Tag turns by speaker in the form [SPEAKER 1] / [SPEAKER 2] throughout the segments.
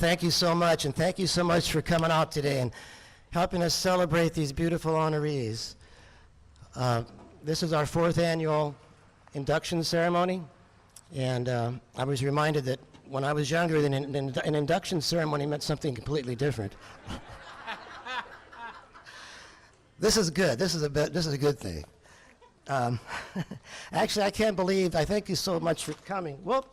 [SPEAKER 1] thank you so much, and thank you so much for coming out today and helping us celebrate these beautiful honorees. This is our 4th annual induction ceremony, and I was reminded that when I was younger, that an induction ceremony meant something completely different. This is good. This is a good thing. Actually, I can't believe. I thank you so much for coming. Whoop.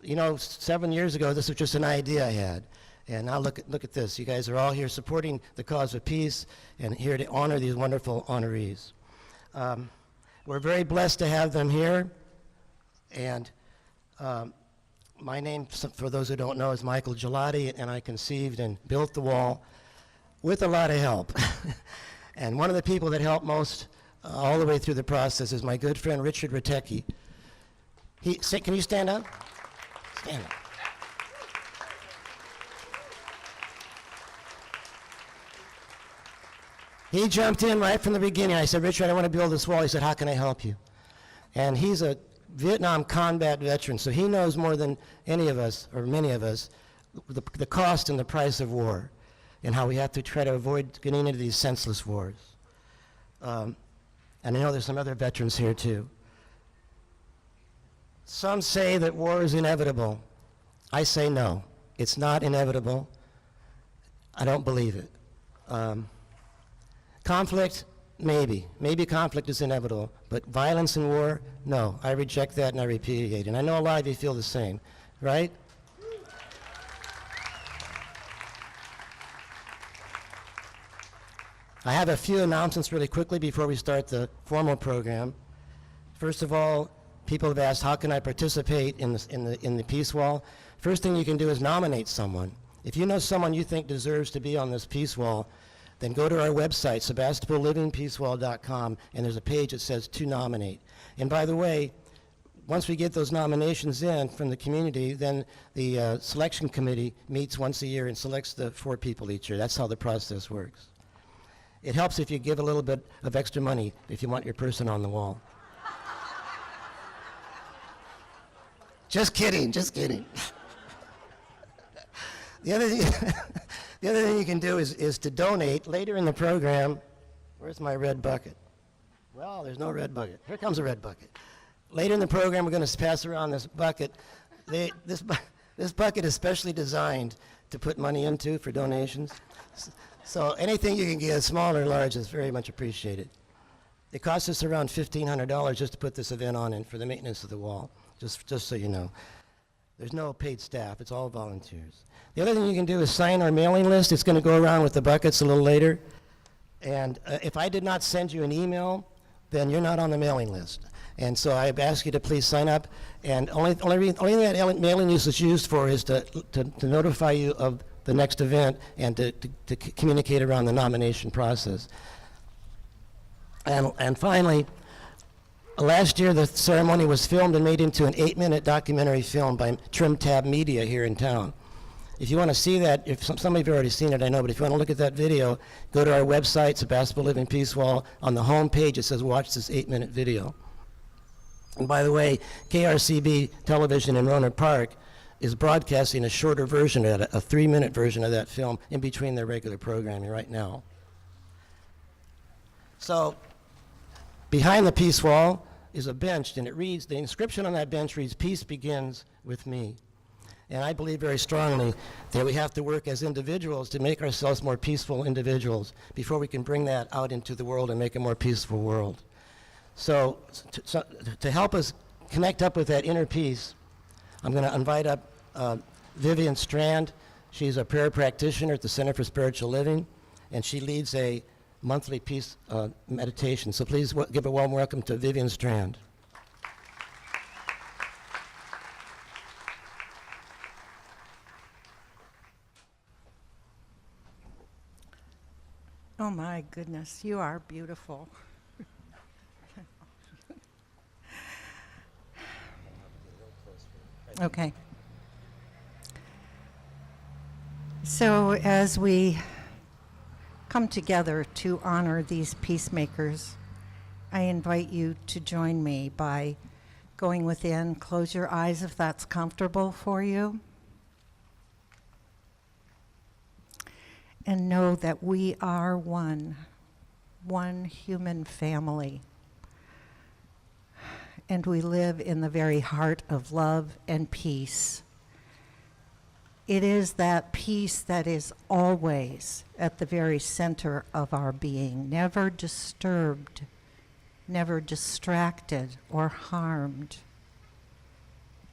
[SPEAKER 1] You know, 7 years ago, this was just an idea I had, and now look at this. You guys are all here supporting the cause of peace, and here to honor these wonderful honorees. We're very blessed to have them here, and my name, for those who don't know, is Michael Gelati, and I conceived and built the wall with a lot of help. And one of the people that helped most all the way through the process is my good friend Richard Ratecki. Can you stand up? Stand up. He jumped in right from the beginning. I said, Richard, I want to build this wall. He said, how can I help you? And he's a Vietnam combat veteran, so he knows more than any of us, or many of us, the cost and the price of war, and how we have to try to avoid getting into these senseless wars. And I know there's some other veterans here too. Some say that war is inevitable. I say no, it's not inevitable. I don't believe it. Conflict, maybe conflict is inevitable, but violence and war, no. I reject that and I repudiate it. And I know a lot of you feel the same, right? I have a few announcements really quickly before we start the formal program. First of all, people have asked, how can I participate in the Peace Wall? First thing you can do is nominate someone. If you know someone you think deserves to be on this Peace Wall, then go to our website, sebastopollivingpeacewall.com, and there's a page that says to nominate. And by the way, once we get those nominations in from the community, then the selection committee meets once a year and selects the 4 people each year. That's how the process works. It helps if you give a little bit of extra money if you want your person on the wall. Just kidding, just kidding. The other thing you can do is to donate later in the program. Where's my red bucket? Well, there's no red bucket. Here comes a red bucket. Later in the program, we're going to pass around this bucket. This bucket is specially designed to put money into for donations. So anything you can give, small or large, is very much appreciated. It costs us around $1,500 just to put this event on and for the maintenance of the wall, just so you know. There's no paid staff, it's all volunteers. The other thing you can do is sign our mailing list. It's going to go around with the buckets a little later. And if I did not send you an email, then you're not on the mailing list. And so I ask you to please sign up. And only thing that mailing list is used for is to notify you of the next event and to communicate around the nomination process. And finally, last year the ceremony was filmed and made into an 8-minute documentary film by Trim Tab Media here in town. If you want to see that, if some of you have already seen it, I know, but if you want to look at that video, go to our website, Sebastopol Living Peace Wall. On the home page, it says watch this 8-minute video. And by the way, KRCB Television in Rohnert Park is broadcasting a shorter version of that, a 3-minute version of that film in between their regular programming right now. So behind the Peace Wall is a bench, and it reads, the inscription on that bench reads, "Peace begins with me." And I believe very strongly that we have to work as individuals to make ourselves more peaceful individuals before we can bring that out into the world and make a more peaceful world. So to help us connect up with that inner peace, I'm going to invite up Vivian Strand. She's a prayer practitioner at the Center for Spiritual Living, and she leads a monthly peace meditation. So please give a warm welcome to Vivian Strand.
[SPEAKER 2] Oh my goodness, you are beautiful. Okay. So as we come together to honor these peacemakers, I invite you to join me by going within. Close your eyes if that's comfortable for you. and know that we are one human family. And we live in the very heart of love and peace. It is that peace that is always at the very center of our being, never disturbed, never distracted or harmed.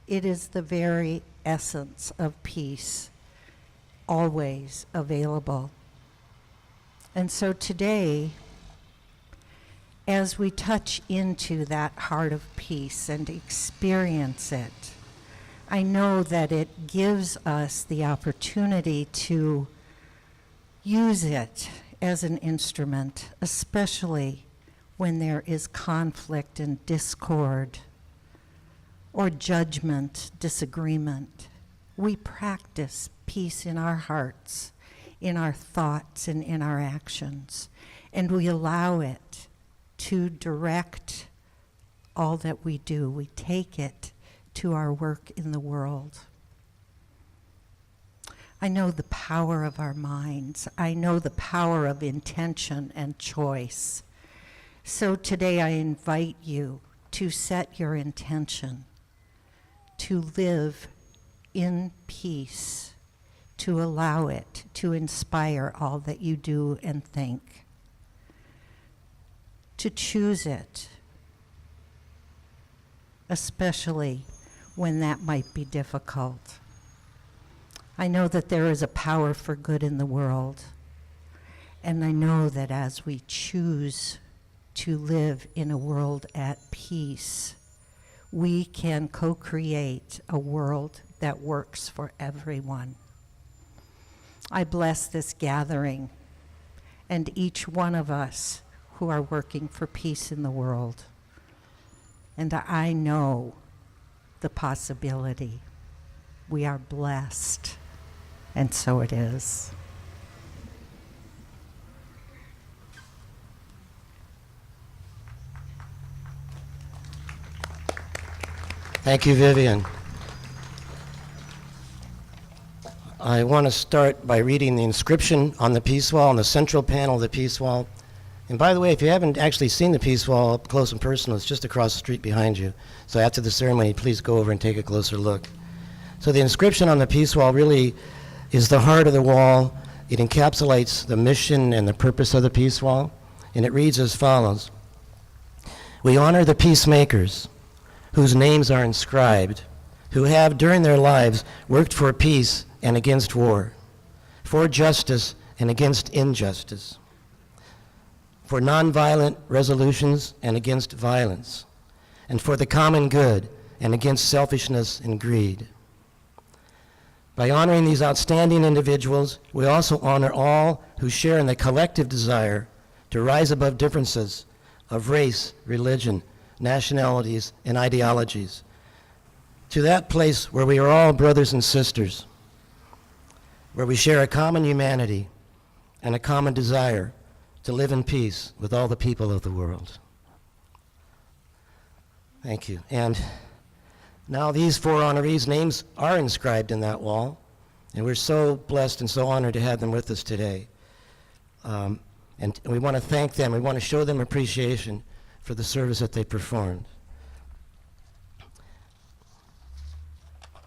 [SPEAKER 2] It is the very essence of peace, always available. And so today, as we touch into that heart of peace and experience it, I know that it gives us the opportunity to use it as an instrument, especially when there is conflict and discord or judgment, disagreement. We practice peace in our hearts, in our thoughts, and in our actions, and we allow it to direct all that we do. We take it to our work in the world. I know the power of our minds. I know the power of intention and choice. So today I invite you to set your intention to live in peace, to allow it to inspire all that you do and think, to choose it, especially when that might be difficult. I know that there is a power for good in the world, and I know that as we choose to live in a world at peace, we can co-create a world that works for everyone. I bless this gathering and each one of us who are working for peace in the world. And I know the possibility. We are blessed, and so it is.
[SPEAKER 1] Thank you, Vivian. I want to start by reading the inscription on the peace wall, on the central panel of the peace wall. And by the way, if you haven't actually seen the peace wall up close and personal, it's just across the street behind you. So after the ceremony, please go over and take a closer look. So the inscription on the peace wall really is the heart of the wall. It encapsulates the mission and the purpose of the peace wall. And it reads as follows: "We honor the peacemakers whose names are inscribed, who have during their lives worked for peace and against war, for justice and against injustice, for nonviolent resolutions and against violence, and for the common good and against selfishness and greed. By honoring these outstanding individuals, we also honor all who share in the collective desire to rise above differences of race, religion, nationalities, and ideologies, to that place where we are all brothers and sisters, where we share a common humanity and a common desire to live in peace with all the people of the world." Thank you. And now these four honorees' names are inscribed in that wall, and we're so blessed and so honored to have them with us today. And we want to thank them. We want to show them appreciation for the service that they performed.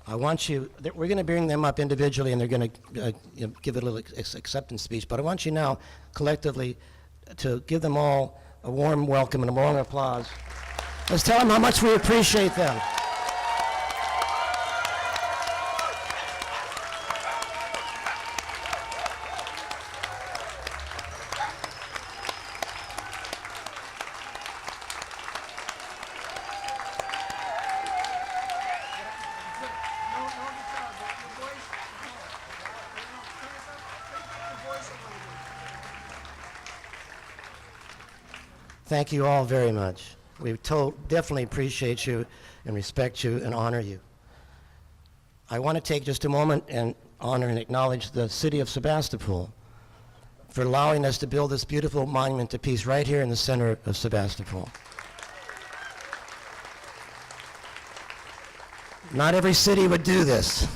[SPEAKER 1] We're going to bring them up individually, and they're going to give a little acceptance speech, but I want you now collectively to give them all a warm welcome and a warm applause. Let's tell them how much we appreciate them. Thank you all very much. We definitely appreciate you and respect you and honor you. I want to take just a moment and honor and acknowledge the city of Sebastopol for allowing us to build this beautiful monument to peace right here in the center of Sebastopol. Not every city would do this.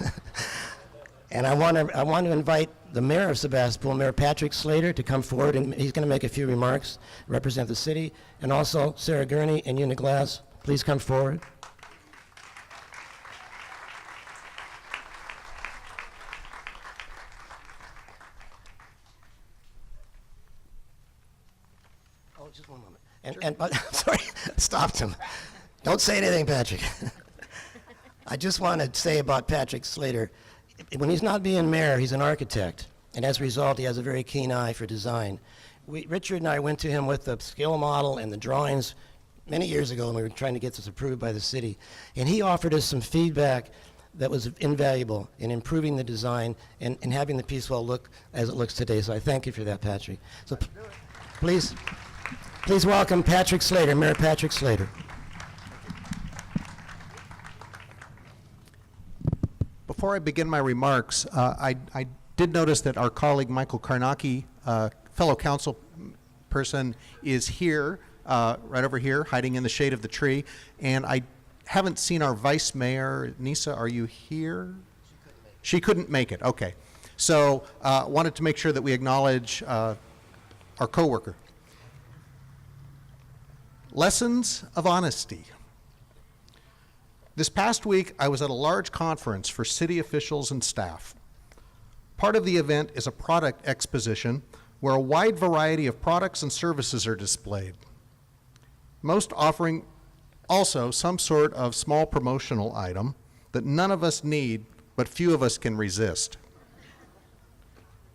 [SPEAKER 1] And I want to invite the mayor of Sebastopol, Mayor Patrick Slater, to come forward, and he's going to make a few remarks, represent the city, and also Sarah Gurney and Una Glass, please come forward. Oh, just one moment. And sorry, stopped him. Don't say anything, Patrick. I just want to say about Patrick Slater, when he's not being mayor, he's an architect, and as a result, he has a very keen eye for design. Richard and I went to him with the scale model and the drawings many years ago when we were trying to get this approved by the city, and he offered us some feedback that was invaluable in improving the design and having the piece well look as it looks today, so I thank you for that, Patrick. So please welcome Patrick Slater, Mayor Patrick Slater.
[SPEAKER 3] Before I begin my remarks, I did notice that our colleague Michael Karnacki, fellow council person, is here, right over here, hiding in the shade of the tree. And I haven't seen our vice mayor. Nisa, are you here? She couldn't make it. Okay. So wanted to make sure that we acknowledge our coworker. Lessons of honesty. This past week, I was at a large conference for city officials and staff. Part of the event is a product exposition where a wide variety of products and services are displayed, most offering also some sort of small promotional item that none of us need, but few of us can resist.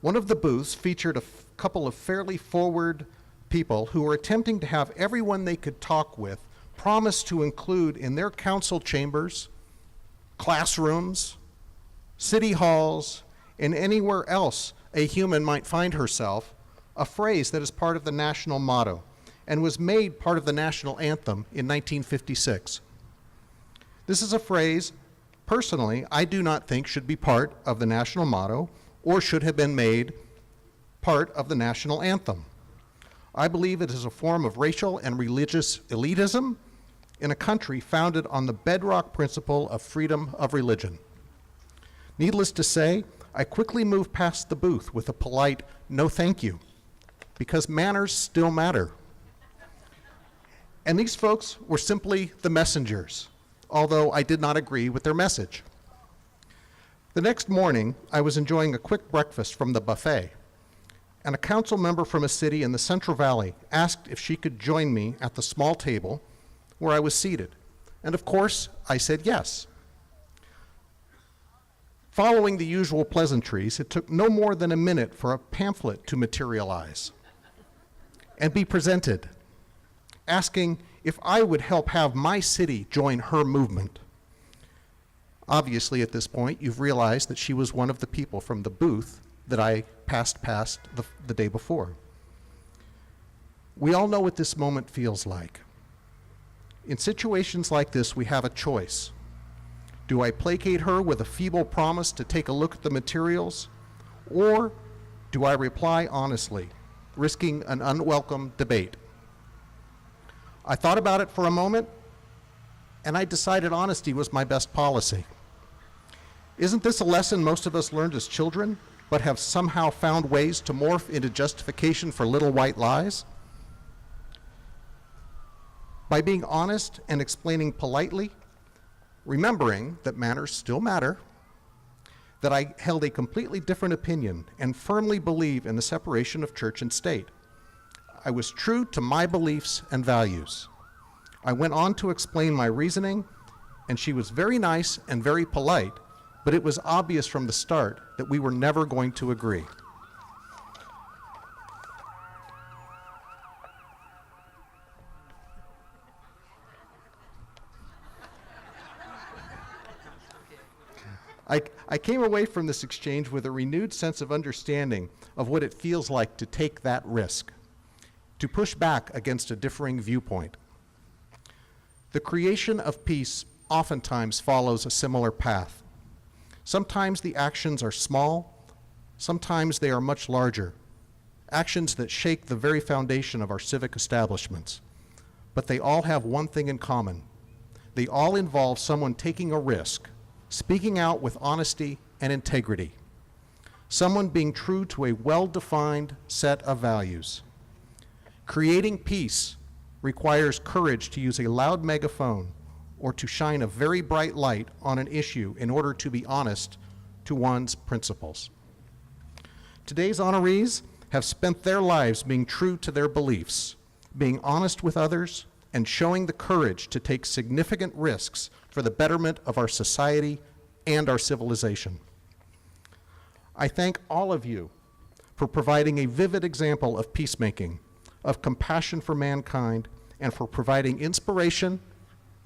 [SPEAKER 3] One of the booths featured a couple of fairly forward people who were attempting to have everyone they could talk with promise to include in their council chambers, classrooms, city halls, and anywhere else a human might find herself, a phrase that is part of the national motto and was made part of the national anthem in 1956. This is a phrase, personally, I do not think should be part of the national motto or should have been made part of the national anthem. I believe it is a form of racial and religious elitism in a country founded on the bedrock principle of freedom of religion. Needless to say, I quickly moved past the booth with a polite no thank you, because manners still matter. And these folks were simply the messengers, although I did not agree with their message. The next morning, I was enjoying a quick breakfast from the buffet, and a council member from a city in the Central Valley asked if she could join me at the small table where I was seated. And of course, I said yes. Following the usual pleasantries, it took no more than a minute for a pamphlet to materialize and be presented, asking if I would help have my city join her movement. Obviously, at this point, you've realized that she was one of the people from the booth that I passed the day before. We all know what this moment feels like. In situations like this, we have a choice. Do I placate her with a feeble promise to take a look at the materials, or do I reply honestly, risking an unwelcome debate? I thought about it for a moment, and I decided honesty was my best policy. Isn't this a lesson most of us learned as children, but have somehow found ways to morph into justification for little white lies? By being honest and explaining politely, remembering that manners still matter, that I held a completely different opinion and firmly believe in the separation of church and state. I was true to my beliefs and values. I went on to explain my reasoning, and she was very nice and very polite, but it was obvious from the start that we were never going to agree. I came away from this exchange with a renewed sense of understanding of what it feels like to take that risk, to push back against a differing viewpoint. The creation of peace oftentimes follows a similar path. Sometimes the actions are small, sometimes they are much larger, actions that shake the very foundation of our civic establishments. But they all have one thing in common. They all involve someone taking a risk, speaking out with honesty and integrity. someone being true to a well-defined set of values. Creating peace requires courage to use a loud megaphone or to shine a very bright light on an issue in order to be honest to one's principles. Today's honorees have spent their lives being true to their beliefs, being honest with others, and showing the courage to take significant risks for the betterment of our society and our civilization. I thank all of you for providing a vivid example of peacemaking, of compassion for mankind, and for providing inspiration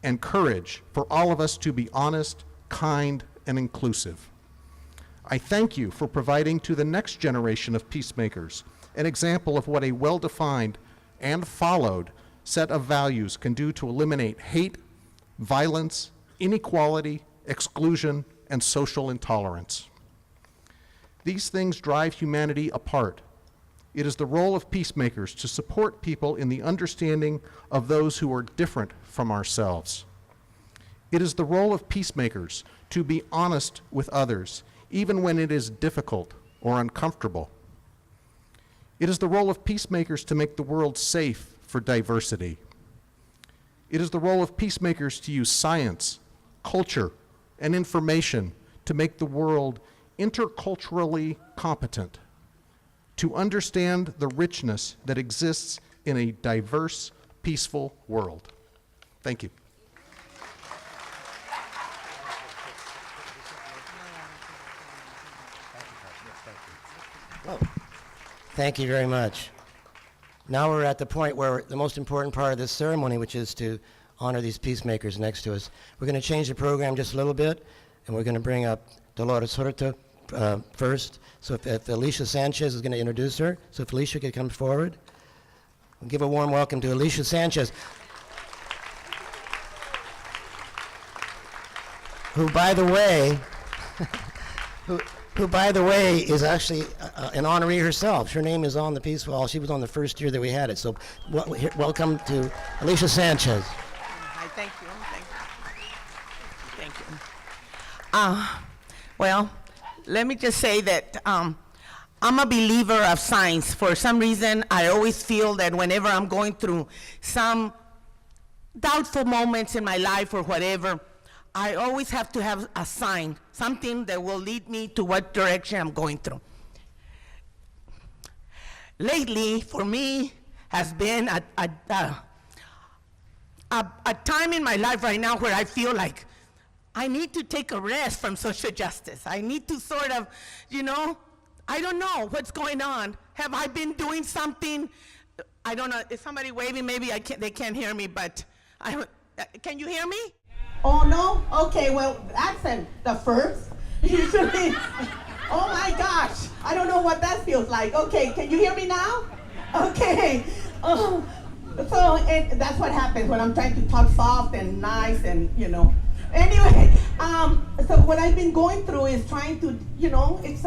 [SPEAKER 3] and courage for all of us to be honest, kind, and inclusive. I thank you for providing to the next generation of peacemakers an example of what a well-defined and followed set of values can do to eliminate hate, violence, inequality, exclusion, and social intolerance. These things drive humanity apart. It is the role of peacemakers to support people in the understanding of those who are different from ourselves. It is the role of peacemakers to be honest with others, even when it is difficult or uncomfortable. It is the role of peacemakers to make the world safe for diversity. It is the role of peacemakers to use science, culture, and information to make the world interculturally competent, to understand the richness that exists in a diverse, peaceful world. Thank you.
[SPEAKER 1] Thank you very much. Now we're at the point where the most important part of this ceremony, which is to honor these peacemakers next to us. We're going to change the program just a little bit, and we're going to bring up Dolores Huerta first. So if Alicia Sanchez is going to introduce her, so if Alicia could come forward. We'll give a warm welcome to Alicia Sanchez, who, by the way, who, by the way, is actually an honoree herself. Her name is on the peace wall. She was on the first year that we had it. So welcome to Alicia Sanchez.
[SPEAKER 4] Hi, thank you. Thank you. Well, let me just say that I'm a believer of science. For some reason, I always feel that whenever I'm going through some doubtful moments in my life or whatever, I always have to have a sign, something that will lead me to what direction I'm going through. Lately, for me, has been a time in my life right now where I feel like I need to take a rest from social justice. I need to sort of, I don't know what's going on. Have I been doing something? I don't know. Is somebody waving? Maybe they can't hear me, but can you hear me? Oh, no? Okay, well, that's the first. Usually, oh my gosh, I don't know what that feels like. Okay, can you hear me now? Okay. So that's what happens when I'm trying to talk soft and nice and, Anyway, so what I've been going through is trying to, it's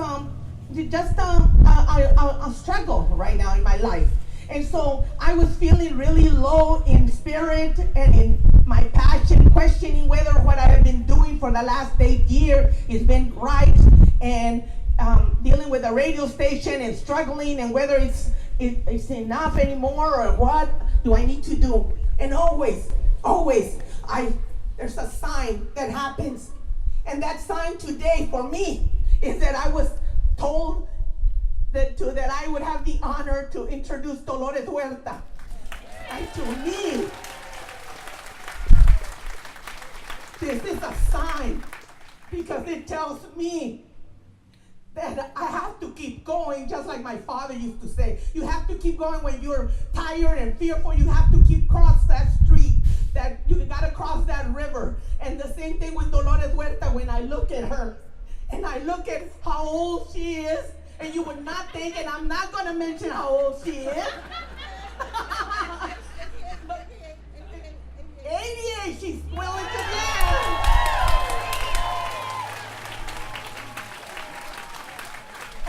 [SPEAKER 4] just a struggle right now in my life. And so I was feeling really low in spirit and in my passion, questioning whether what I have been doing for the last 8 years has been right, and dealing with a radio station and struggling and whether it's enough anymore or what do I need to do. And always, there's a sign that happens. And that sign today for me is that I was told that I would have the honor to introduce Dolores Huerta. And to me, this is a sign because it tells me that I have to keep going, just like my father used to say. You have to keep going when you're tired and fearful. You have to keep cross that street, that you gotta cross that river. And the same thing with Dolores Huerta. When I look at her and I look at how old she is, and you would not think, and I'm not gonna mention how old she is. 88, she's willing to live.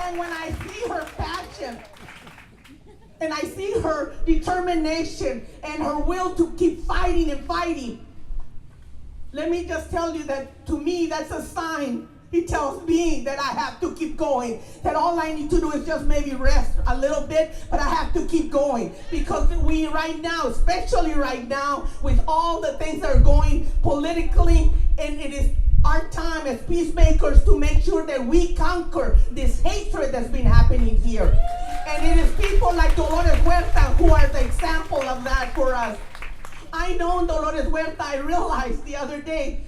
[SPEAKER 4] And when I see her passion, and I see her determination and her will to keep fighting and fighting, let me just tell you that to me, that's a sign He tells me that I have to keep going, that all I need to do is just maybe rest a little bit, but I have to keep going. Because we right now, especially right now, with all the things that are going politically, and it is our time as peacemakers to make sure that we conquer this hatred that's been happening here. And it is people like Dolores Huerta who are the example of that for us. I know Dolores Huerta. I realized the other day,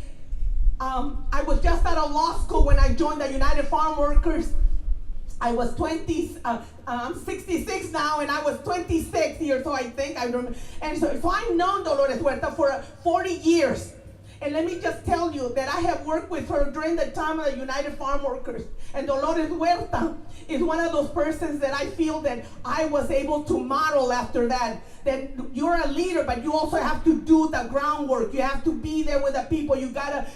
[SPEAKER 4] I was just out of law school when I joined the United Farm Workers. I was 20, I'm 66 now, and I was 26 years old, I think. I remember. And so I've known Dolores Huerta for 40 years. And let me just tell you that I have worked with her during the time of the United Farm Workers. And Dolores Huerta is one of those persons that I feel that I was able to model after that. That you're a leader, but you also have to do the groundwork. You have to be there with the people. You gotta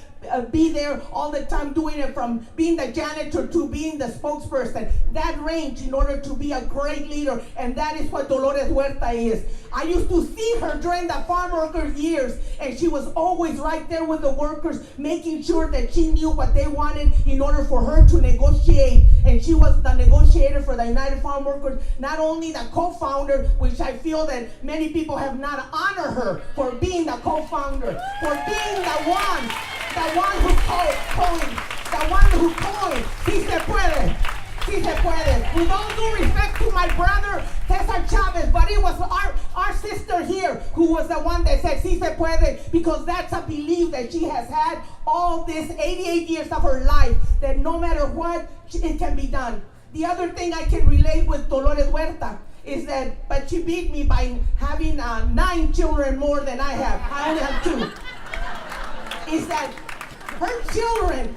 [SPEAKER 4] be there all the time, doing it from being the janitor to being the spokesperson. That range in order to be a great leader, and that is what Dolores Huerta is. I used to see her during the farm workers years, and she was always right there with the workers, making sure that she knew what they wanted in order for her to negotiate. And she was the negotiator for the United Farm Workers, not only the co-founder, which I feel that many people have not honored her for being the co-founder, for being the one who coined, si se puede, si se puede. With all due respect to my brother, Cesar Chavez, but it was our sister here who was the one that said si se puede, because that's a belief that she has had all this 88 years of her life, that no matter what, it can be done. The other thing I can relate with Dolores Huerta is that, but she beat me by having 9 children more than I have. I only have 2. Is that her children,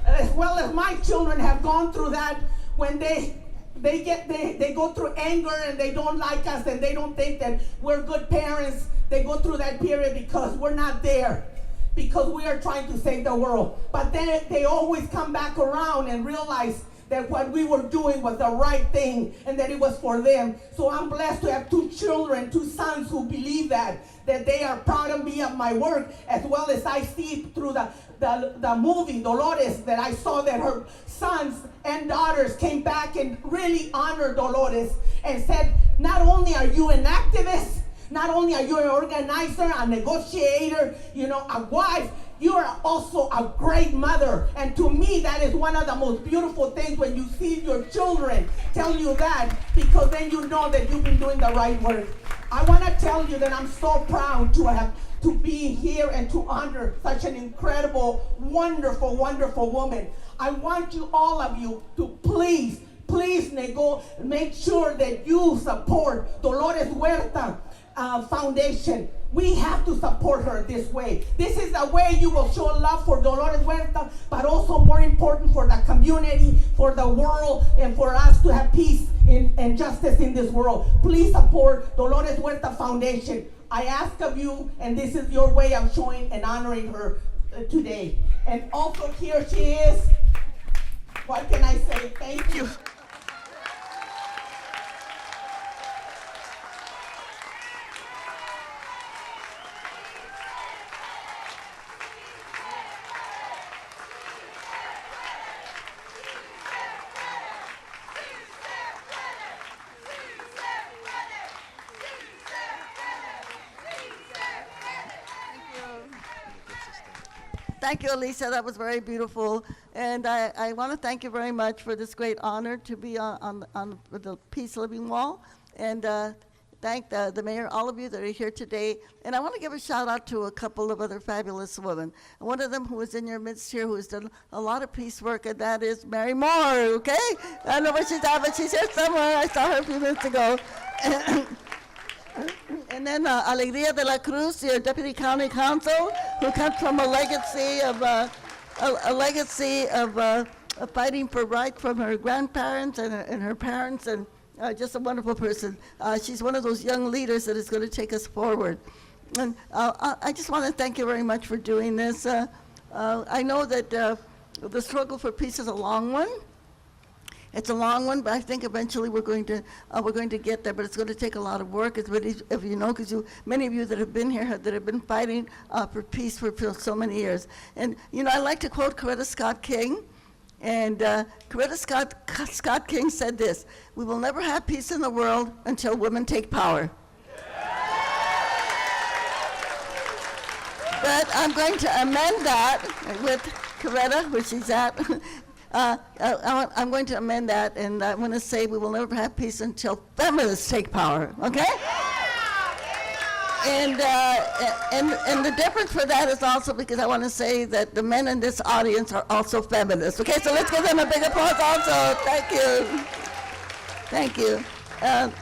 [SPEAKER 4] as well as my children, have gone through that when they go through anger and they don't like us and they don't think that we're good parents. They go through that period because we're not there, because we are trying to save the world. But then they always come back around and realize that what we were doing was the right thing and that it was for them. So I'm blessed to have 2 children, 2 sons who believe that they are proud of me, of my work, as well as I see through the movie Dolores, that I saw that her sons and daughters came back and really honored Dolores and said, not only are you an activist, not only are you an organizer, a negotiator, a wife, you are also a great mother. And to me, that is one of the most beautiful things when you see your children tell you that, because then you know that you've been doing the right work. I want to tell you that I'm so proud to be here and to honor such an incredible, wonderful, wonderful woman. I want you, all of you, to please make sure that you support Dolores Huerta Foundation. We have to support her this way. This is the way you will show love for Dolores Huerta, but also more important for the community, for the world, and for us to have peace and justice in this world. Please support Dolores Huerta Foundation. I ask of you, and this is your way of showing and honoring her today. And also here she is. What can I say? Thank you.
[SPEAKER 5] Thank you, Alicia. That was very beautiful. And I want to thank you very much for this great honor to be on the Peace Living Wall. And thank the mayor, all of you that are here today. And I want to give a shout out to a couple of other fabulous women. And one of them who is in your midst here, who has done a lot of peace work, and that is Mary Moore, okay? I don't know where she's at, but she's here somewhere. I saw her a few minutes ago. And then Alegria de la Cruz, your deputy county council, who comes from a legacy of fighting for rights from her grandparents and her parents, and just a wonderful person. She's one of those young leaders that is going to take us forward. And I just want to thank you very much for doing this. I know that the struggle for peace is a long one. It's a long one, but I think eventually we're going to get there. But it's going to take a lot of work, as many of you know, because many of you that have been here that have been fighting for peace for so many years. And I like to quote Coretta Scott King, And Coretta Scott King said this: "We will never have peace in the world until women take power." But I'm going to amend that with Coretta, where she's at. I'm going to amend that, and I'm going to say we will never have peace until feminists take power, okay? And the difference for that is also because I want to say that the men in this audience are also feminists, okay? So let's give them a big applause also. Thank you. Thank you. And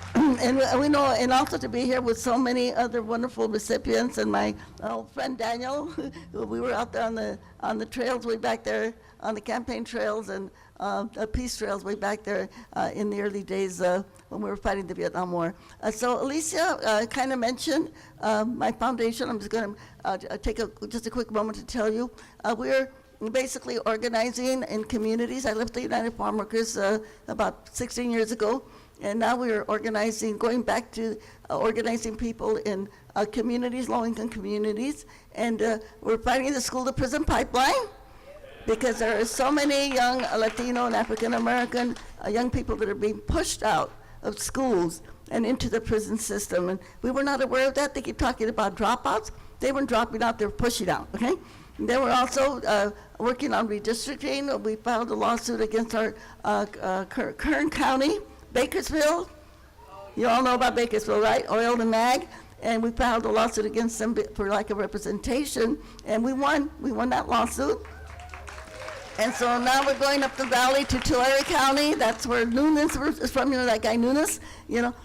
[SPEAKER 5] we know, and also to be here with so many other wonderful recipients, and my old friend Daniel, we were out there on the trails way back there, on the campaign trails and peace trails way back there in the early days when we were fighting the Vietnam War. So Alicia kind of mentioned my foundation. I'm just going to take just a quick moment to tell you. We're basically organizing in communities. I left the United Farm Workers about 16 years ago. And now we are organizing, going back to organizing people in communities, low-income communities. And we're fighting the school-to-prison pipeline because there are so many young Latino and African-American young people that are being pushed out of schools and into the prison system. And we were not aware of that. They keep talking about dropouts. They weren't dropping out, they were pushing out, okay? And they were also working on redistricting. We filed a lawsuit against our Kern County, Bakersfield. You all know about Bakersfield, right? Oil and Mag. And we filed a lawsuit against them for lack of representation. And we won. We won that lawsuit. And so now we're going up the valley to Tulare County. That's where Nunes is from, that guy Nunes,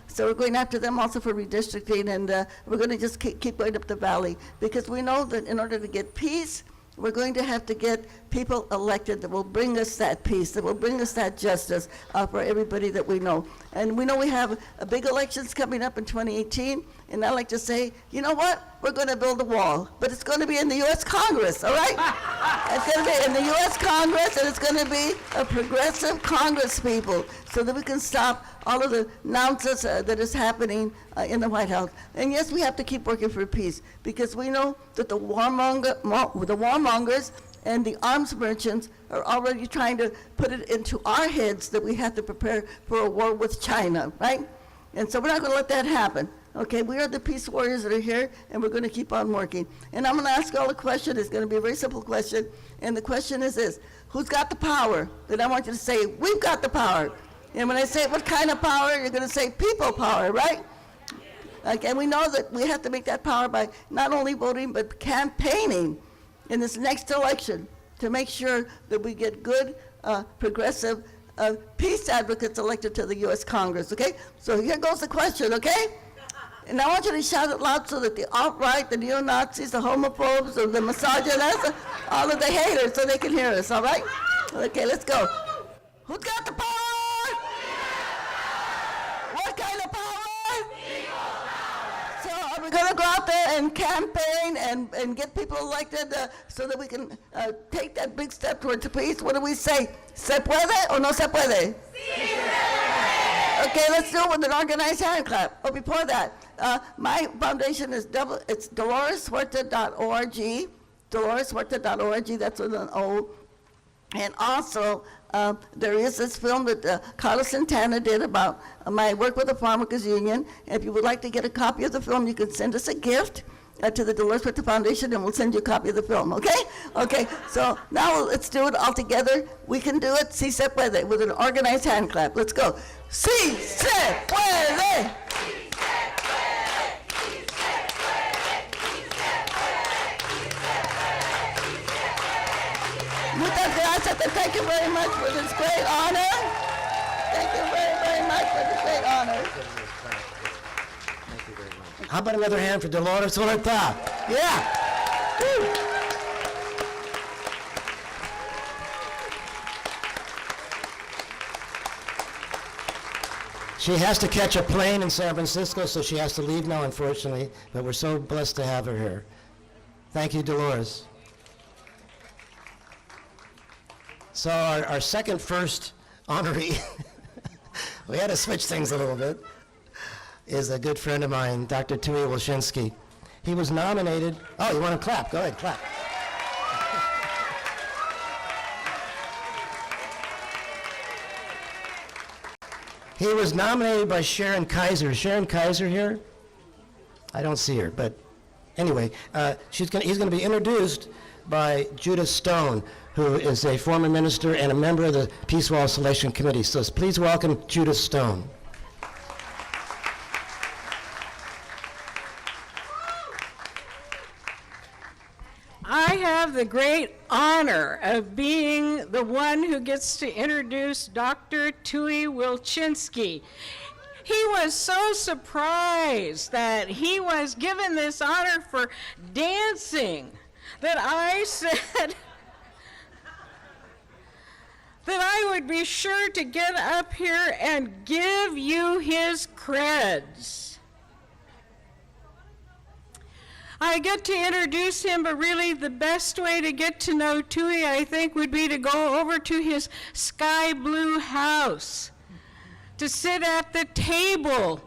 [SPEAKER 5] So we're going after them also for redistricting. And we're going to just keep going up the valley. Because we know that in order to get peace, we're going to have to get people elected that will bring us that peace, that will bring us that justice for everybody that we know. And we know we have a big elections coming up in 2018, and I like to say, you know what? We're going to build a wall, but it's going to be in the U.S. Congress, all right? It's going to be in the U.S. Congress, and it's going to be a progressive Congress people so that we can stop all of the nonsense that is happening in the White House. And yes, we have to keep working for peace because we know that the warmongers and the arms merchants are already trying to put it into our heads that we have to prepare for a war with China, right? And so we're not going to let that happen. Okay, we are the peace warriors that are here, and we're going to keep on working. And I'm going to ask you all a question. It's going to be a very simple question. And the question is this: who's got the power? Then I want you to say, we've got the power. And when I say what kind of power, you're going to say people power, right? Okay, and we know that we have to make that power by not only voting, but campaigning in this next election to make sure that we get good, progressive peace advocates elected to the U.S. Congress, okay? So here goes the question, okay? And I want you to shout it loud so that the alt-right, the neo-Nazis, the homophobes, the misogynists, all of the haters, so they can hear us, all right? Okay, let's go. Who's got the power? What kind of power? So are we going to go out there and campaign and get people elected so that we can take that big step towards peace? What do we say? ¿Se puede o no se puede? Okay, let's do it with an organized hand clap. Oh, before that, my foundation is it's DoloresHuerta.org, DoloresHuerta.org, that's with an O. And also, there is this film that Carlos Santana did about my work with the Farm Workers Union. If you would like to get a copy of the film, you can send us a gift to the Dolores Huerta Foundation, and we'll send you a copy of the film, okay? Okay, so now let's do it all together. We can do it, si se puede, with an organized hand clap. Let's go. Si se puede. Muchas gracias, and thank you very much for this great honor. Thank you very, very much for this great honor.
[SPEAKER 1] How about another hand for Dolores Huerta? Yeah. Woo. She has to catch a plane in San Francisco, so she has to leave now, unfortunately, but we're so blessed to have her here. Thank you, Dolores. So our second first honoree, we had to switch things a little bit, is a good friend of mine, Dr. Tui Wolshinsky. He was nominated. Oh, you want to clap? Go ahead, clap. He was nominated by Sharon Kaiser. Is Sharon Kaiser here? I don't see her, but anyway, he's going to be introduced by Judith Stone, who is a former minister and a member of the Peace Wall Selection Committee. So please welcome Judith Stone.
[SPEAKER 6] I have the great honor of being the one who gets to introduce Dr. Tui Wilczynski. He was so surprised that he was given this honor for dancing that I said that I would be sure to get up here and give you his creds. I get to introduce him, but really the best way to get to know Tui, I think, would be to go over to his sky blue house, to sit at the table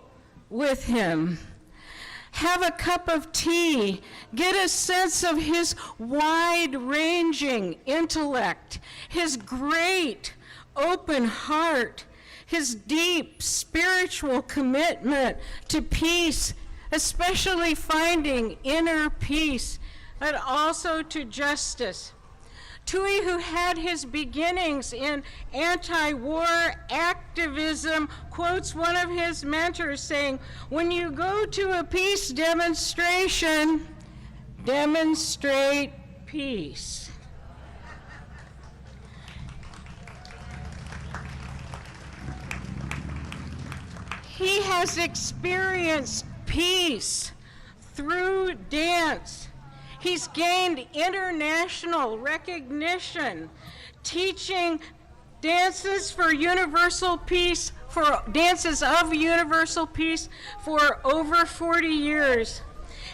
[SPEAKER 6] with him, have a cup of tea, get a sense of his wide-ranging intellect, his great open heart, his deep spiritual commitment to peace, especially finding inner peace, but also to justice. Tui, who had his beginnings in anti-war activism, quotes one of his mentors saying, "When you go to a peace demonstration, demonstrate peace." He has experienced peace through dance. He's gained international recognition, teaching dances of universal peace for over 40 years.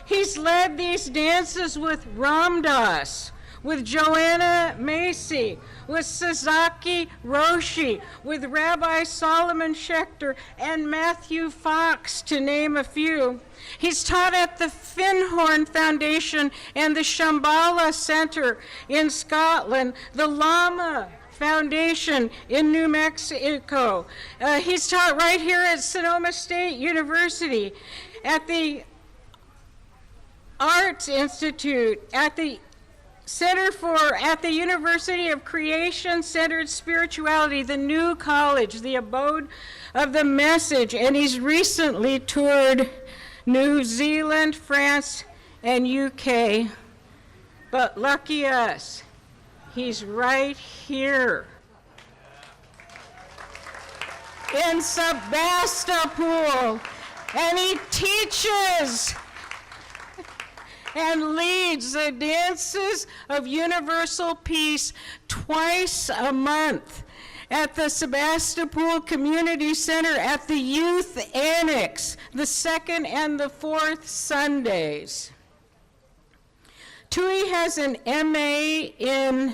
[SPEAKER 6] He's led these dances with Ram Dass, with Joanna Macy, with Sasaki Roshi, with Rabbi Solomon Schechter, and Matthew Fox, to name a few. He's taught at the Finhorn Foundation and the Shambhala Center in Scotland, the Lama Foundation in New Mexico. He's taught right here at Sonoma State University, at the Arts Institute, at the at the University of Creation-Centered Spirituality, the new college, the abode of the message, and he's recently toured New Zealand, France, and UK. But lucky us, he's right here in Sebastopol, and he teaches and leads the dances of universal peace twice a month at the Sebastopol Community Center at the Youth Annex, the second and the fourth Sundays. Tui has an MA in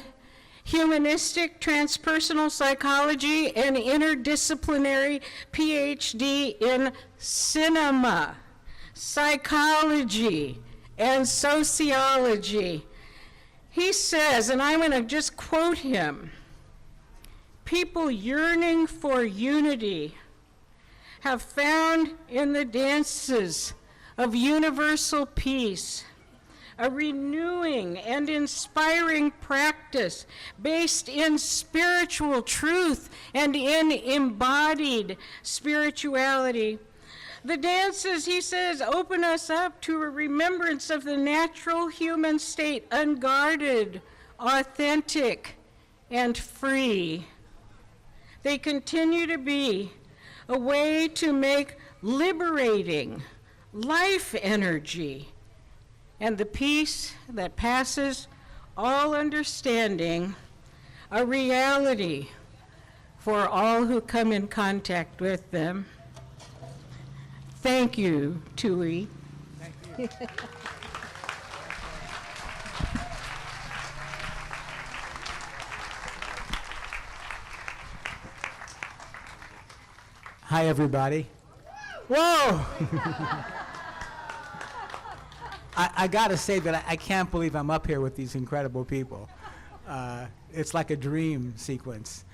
[SPEAKER 6] humanistic transpersonal psychology and interdisciplinary PhD in cinema, psychology, and sociology. He says, and I'm going to just quote him, "People yearning for unity have found in the dances of universal peace a renewing and inspiring practice based in spiritual truth and in embodied spirituality. The dances," he says, "open us up to a remembrance of the natural human state, unguarded, authentic, and free. They continue to be a way to make liberating life energy and the peace that passes all understanding a reality for all who come in contact with them." Thank you, Tui.
[SPEAKER 7] Thank you. Hi, everybody. Whoa! I gotta say that I can't believe I'm up here with these incredible people. It's like a dream sequence.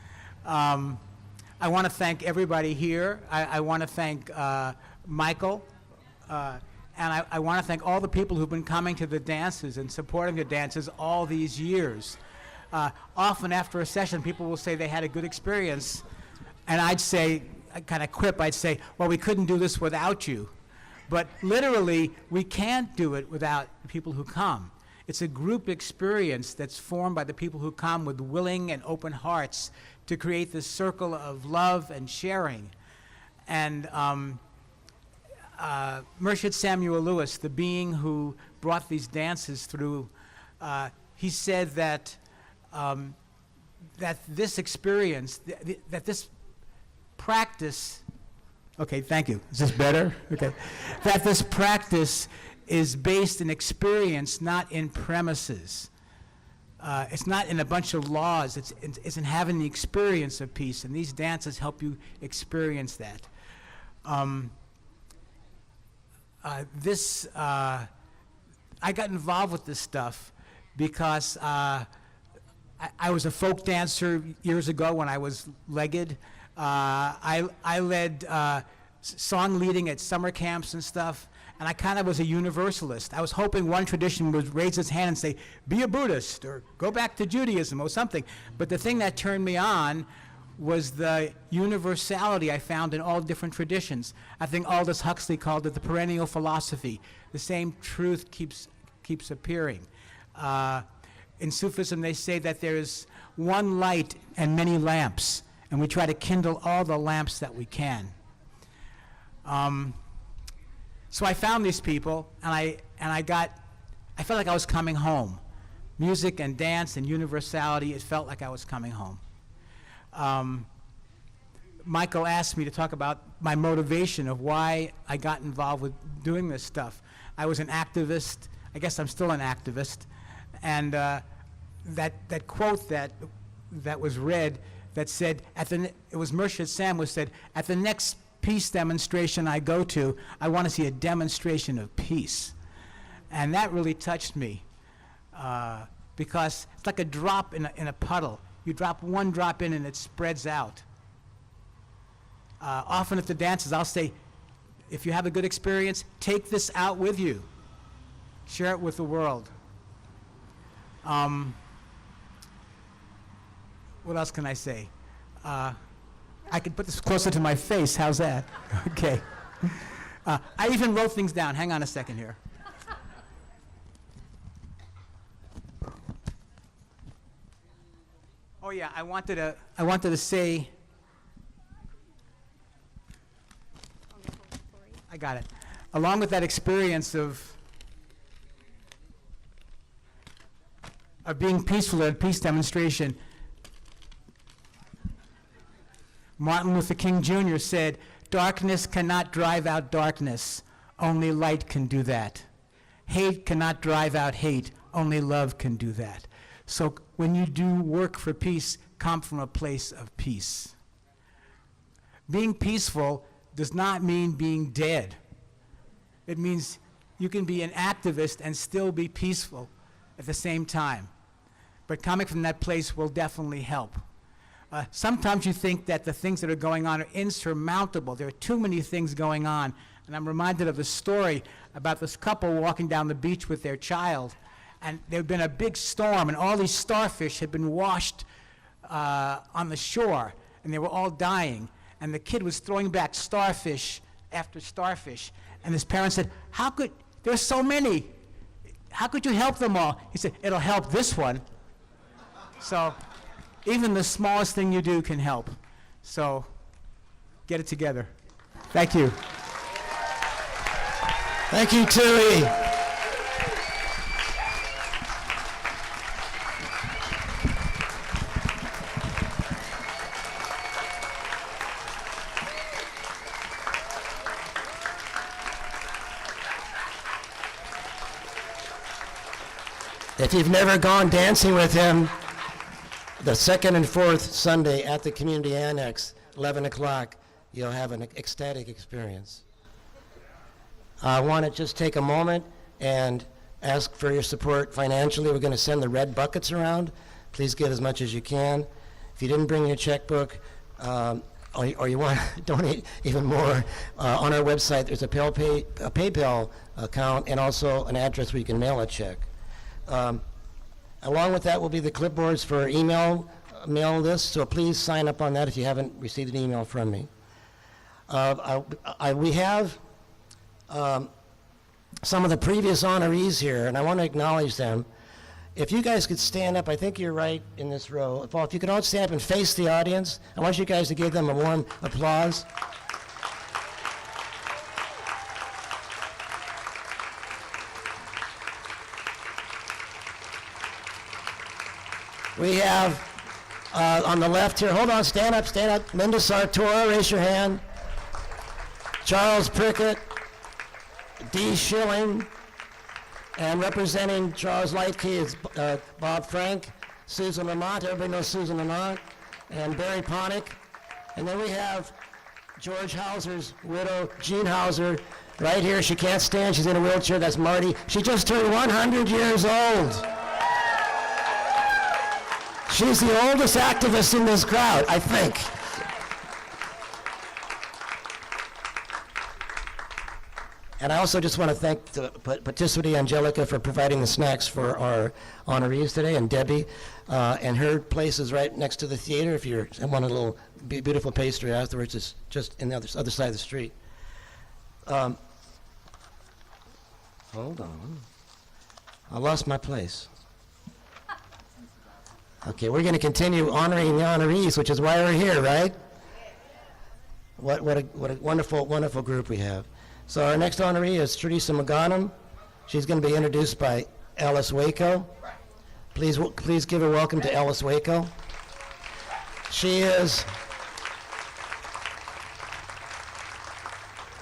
[SPEAKER 7] I want to thank everybody here. I want to thank Michael, and I want to thank all the people who've been coming to the dances and supporting the dances all these years. Often after a session, people will say they had a good experience, and I'd say, I kind of quip, I'd say, well, we couldn't do this without you. But literally, we can't do it without the people who come. It's a group experience that's formed by the people who come with willing and open hearts to create this circle of love and sharing. And Murshid Samuel Lewis, the being who brought these dances through, he said that that this experience, that this practice, okay, thank you. Is this better? Okay. That this practice is based in experience, not in premises. It's not in a bunch of laws. It's in having the experience of peace, and these dances help you experience that. I got involved with this stuff because I was a folk dancer years ago when I was legged. I led song leading at summer camps and stuff, and I kind of was a universalist. I was hoping one tradition would raise its hand and say, be a Buddhist, or go back to Judaism, or something. But the thing that turned me on was the universality I found in all different traditions. I think Aldous Huxley called it the perennial philosophy. The same truth keeps appearing. In Sufism, they say that there is one light and many lamps, and we try to kindle all the lamps that we can. So I found these people, and I felt like I was coming home. Music and dance and universality, it felt like I was coming home. Michael asked me to talk about my motivation of why I got involved with doing this stuff. I was an activist. I guess I'm still an activist. And that quote that was read that said, it was Murshid Sam who said, at the next peace demonstration I go to, I want to see a demonstration of peace. And that really touched me because it's like a drop in a puddle. You drop one drop in and it spreads out. Often at the dances, I'll say, if you have a good experience, take this out with you. Share it with the world. What else can I say? I could put this closer to my face. How's that? Okay. I even wrote things down. Hang on a second here. Oh yeah, I wanted to say. I got it. Along with that experience of being peaceful at a peace demonstration, Martin Luther King Jr. said, "Darkness cannot drive out darkness. Only light can do that. Hate cannot drive out hate. Only love can do that." So when you do work for peace, come from a place of peace. Being peaceful does not mean being dead. It means you can be an activist and still be peaceful at the same time. But coming from that place will definitely help. Sometimes you think that the things that are going on are insurmountable. There are too many things going on. And I'm reminded of a story about this couple walking down the beach with their child. And there had been a big storm, and all these starfish had been washed on the shore, and they were all dying. And the kid was throwing back starfish after starfish. And his parents said, there's so many. How could you help them all? He said, it'll help this one. So even the smallest thing you do can help. So get it together. Thank you.
[SPEAKER 1] Thank you, Tui. If you've never gone dancing with him, the second and fourth Sunday at the Community Annex, 11 o'clock, you'll have an ecstatic experience. I want to just take a moment and ask for your support financially. We're going to send the red buckets around. Please give as much as you can. If you didn't bring your checkbook, or you want to donate even more, on our website, there's a PayPal account and also an address where you can mail a check. Along with that will be the clipboards for mail list, so please sign up on that if you haven't received an email from me. We have some of the previous honorees here, and I want to acknowledge them. If you guys could stand up, I think you're right in this row. If you could all stand up and face the audience, I want you guys to give them a warm applause. We have on the left here, hold on, stand up. Linda Sartora, raise your hand. Charles Prickett, Dee Schilling, and representing Charles Lightkey is Bob Frank, Susan Lamont, everybody knows Susan Lamont, and Barry Ponick. And then we have George Hauser's widow, Jean Hauser, right here. She can't stand, she's in a wheelchair, that's Marty. She just turned 100 years old. She's the oldest activist in this crowd, I think. And I also just want to thank Patisserie Angelica for providing the snacks for our honorees today, and Debbie. And her place is right next to the theater. If you want a little beautiful pastry afterwards, it's just in the other side of the street. Hold on. I lost my place. Okay, we're going to continue honoring the honorees, which is why we're here, right? What a wonderful group we have. So our next honoree is Teresa McGonham. She's going to be introduced by Alice Waco. Please give a welcome to Alice Waco.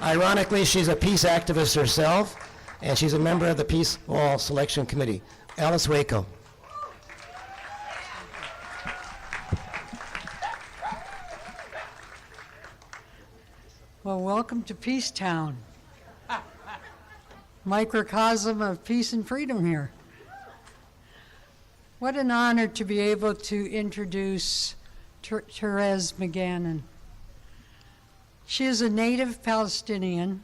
[SPEAKER 1] Ironically, she's a peace activist herself, and she's a member of the Peace Wall Selection Committee. Alice Waco.
[SPEAKER 8] Well, welcome to Peacetown. Microcosm of peace and freedom here. What an honor to be able to introduce Therese McGannon. She is a native Palestinian,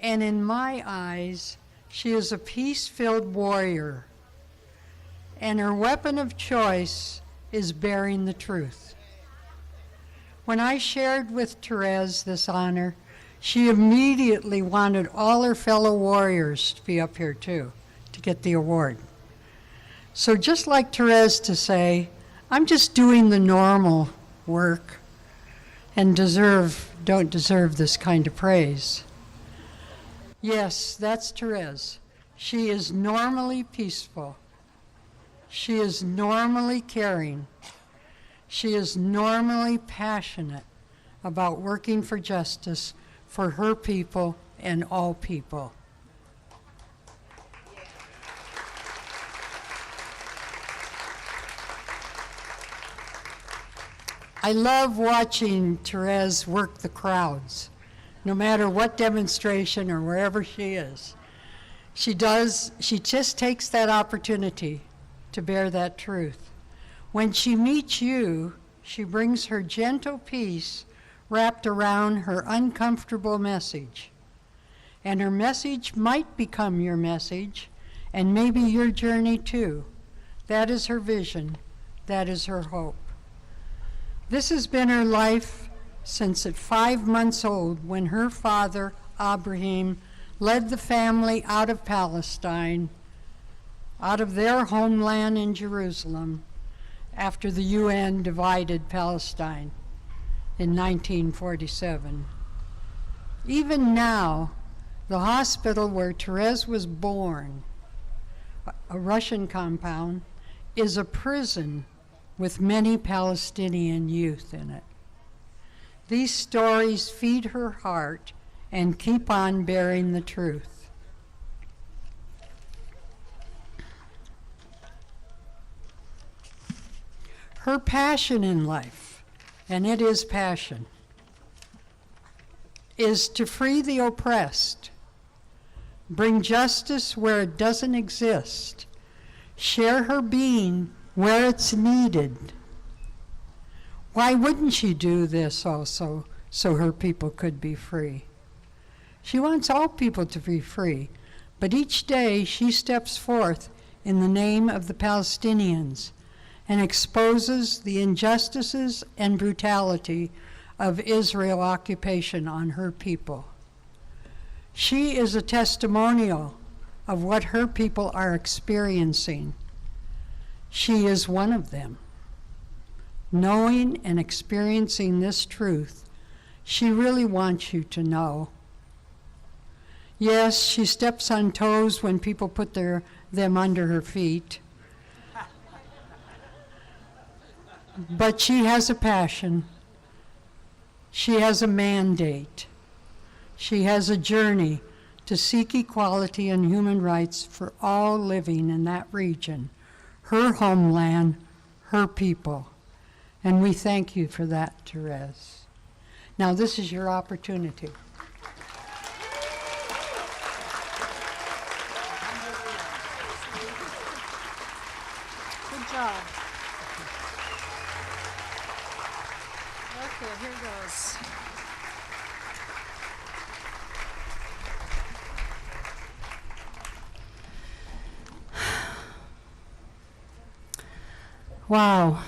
[SPEAKER 8] and in my eyes, she is a peace-filled warrior, and her weapon of choice is bearing the truth. When I shared with Therese this honor, she immediately wanted all her fellow warriors to be up here too, to get the award. So just like Therese to say, I'm just doing the normal work and don't deserve this kind of praise. Yes, that's Therese. She is normally peaceful. She is normally caring. She is normally passionate about working for justice for her people and all people. I love watching Therese work the crowds, no matter what demonstration or wherever she is. She just takes that opportunity to bear that truth. When she meets you, she brings her gentle peace wrapped around her uncomfortable message. And her message might become your message, and maybe your journey too. That is her vision. That is her hope. This has been her life since at 5 months old, when her father, Abraham, led the family out of Palestine, out of their homeland in Jerusalem, after the UN divided Palestine in 1947. Even now, the hospital where Therese was born, a Russian compound, is a prison with many Palestinian youth in it. These stories feed her heart and keep on bearing the truth. Her passion in life, and it is passion, is to free the oppressed, bring justice where it doesn't exist, share her being where it's needed. Why wouldn't she do this also so her people could be free? She wants all people to be free, but each day she steps forth in the name of the Palestinians and exposes the injustices and brutality of Israel occupation on her people. She is a testimonial of what her people are experiencing. She is one of them. Knowing and experiencing this truth, she really wants you to know. Yes, she steps on toes when people put them under her feet. But she has a passion. She has a mandate. She has a journey to seek equality and human rights for all living in that region, her homeland, her people. And we thank you for that, Therese. Now this is your opportunity.
[SPEAKER 6] Good job. Okay, here goes. Wow.